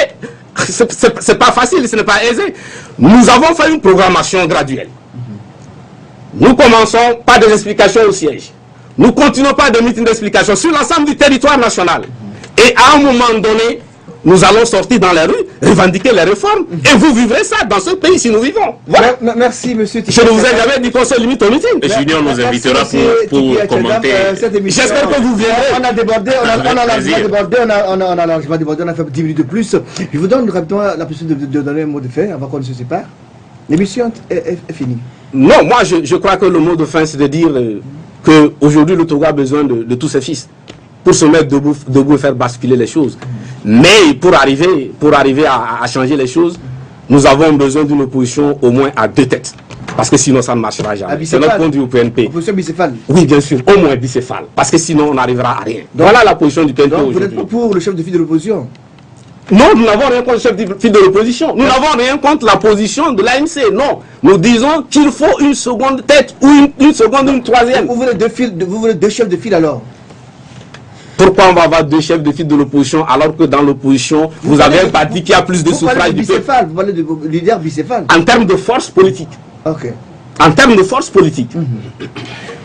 c'est pas facile, ce n'est pas aisé. Nous avons fait une programmation graduelle. Nous commençons par des explications au siège. Nous continuons par des meetings d'explication sur l'ensemble du territoire national. Et à un moment donné, nous allons sortir dans les rues, revendiquer les réformes, et vous vivrez ça dans ce pays si nous vivons. Voilà. Merci, monsieur. Je ne vous ai jamais dit qu'on se limite au meeting. Et Junior nous invitera pour commenter. J'espère que vous viendrez. On a débordé, on a largement débordé, on a fait 10 minutes de plus. Je vous donne rapidement la possibilité de donner un mot de fin avant qu'on ne se sépare. L'émission est finie. Non, moi je crois que le mot de fin, c'est de dire qu'aujourd'hui le Togo a besoin de tous ses fils pour se mettre debout et faire basculer les choses. Mais pour arriver à changer les choses, nous avons besoin d'une opposition au moins à 2 têtes. Parce que sinon ça ne marchera jamais. C'est notre point de vue au PNP. Opposition bicéphale. Oui, bien sûr, au moins bicéphale. Parce que sinon on n'arrivera à rien. Donc, voilà la position du PNP aujourd'hui. Vous n'êtes pas pour le chef de file de l'opposition? Non, nous n'avons rien contre le chef de file de l'opposition. Nous n'avons rien contre la position de l'ANC. Non, nous disons qu'il faut une seconde tête ou une seconde, une troisième. Vous voulez 2 chefs de file alors? Pourquoi on va avoir 2 chefs de file de l'opposition alors que dans l'opposition, vous avez un parti qui a plus de suffrages du peuple? Vous parlez de leader bicéphale. En termes de force politique. Ok. En termes de force politique.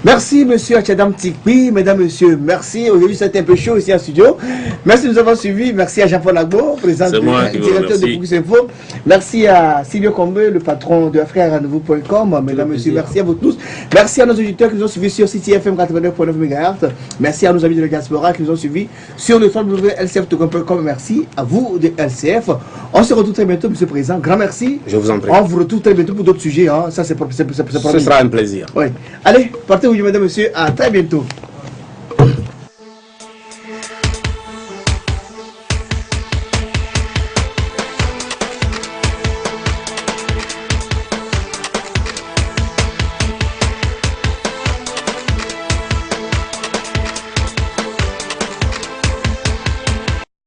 Merci, monsieur Achadam Tikpi. Mesdames, messieurs, merci. Aujourd'hui, c'était un peu chaud ici en studio. Merci de nous avoir suivis. Merci à Jean-Paul Agbo, président directeur de Focus Info. Merci à Silvio Combe, le patron de frèresrenouveau.com. Mesdames, messieurs, merci à vous tous. Merci à nos auditeurs qui nous ont suivis sur CityFM 89.9 MHz. Merci à nos amis de la diaspora qui nous ont suivis sur le www.lcf.com. Merci à vous de LCF. On se retrouve très bientôt, monsieur le président. Grand merci. Je vous en prie. On vous retrouve très bientôt pour d'autres sujets. Hein. Ça, c'est Ce sera un plaisir. Oui. Allez, partez, oui, mesdames, messieurs. À très bientôt.